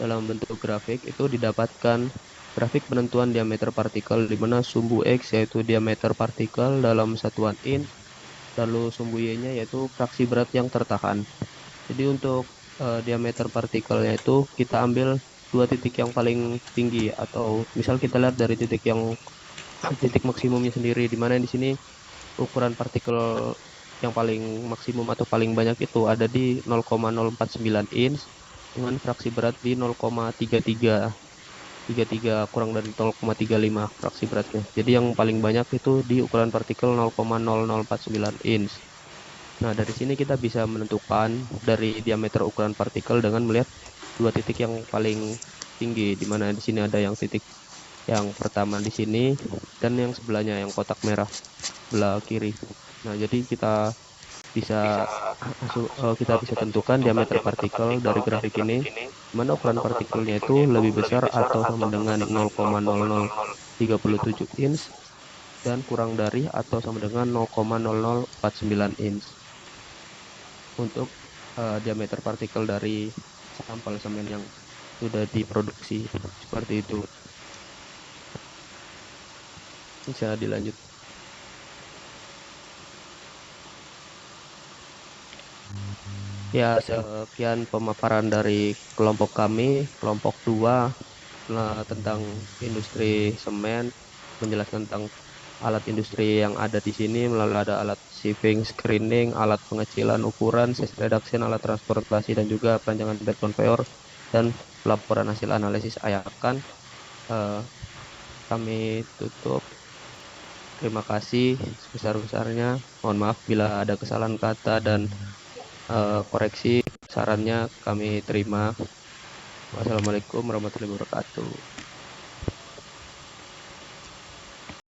dalam bentuk grafik itu didapatkan grafik penentuan diameter partikel di mana sumbu X yaitu diameter partikel dalam satuan inch, lalu sumbu Y-nya yaitu fraksi berat yang tertahan. Jadi untuk diameter partikelnya itu kita ambil dua titik yang paling tinggi, atau misal kita lihat dari titik maksimumnya sendiri, di mana di sini ukuran partikel yang paling maksimum atau paling banyak itu ada di 0,049 inch dengan fraksi berat di 0,33 kurang dari 0,35 fraksi beratnya. Jadi yang paling banyak itu di ukuran partikel 0,0049 inch. Nah, dari sini kita bisa menentukan dari diameter ukuran partikel dengan melihat dua titik yang paling tinggi, di mana di sini ada yang titik yang pertama di sini dan yang sebelahnya yang kotak merah sebelah kiri. Nah, jadi kita bisa tentukan diameter partikel dari grafik ini, mana ukuran partikelnya itu lebih besar atau sama dengan 0,0037 inch dan kurang dari atau sama dengan 0,0049 inch. Untuk diameter partikel dari sampel semen yang sudah diproduksi seperti itu. Bisa dilanjut. Ya, sekian pemaparan dari kelompok kami, kelompok 2, tentang industri semen, menjelaskan tentang alat industri yang ada di sini, melalui ada alat sieving, screening, alat pengecilan ukuran, size reduction, alat transportasi, dan juga perancangan bed conveyor, dan laporan hasil analisis ayakan. Kami tutup. Terima kasih sebesar-besarnya. Mohon maaf bila ada kesalahan kata dan koreksi sarannya kami terima. Wassalamualaikum warahmatullahi wabarakatuh.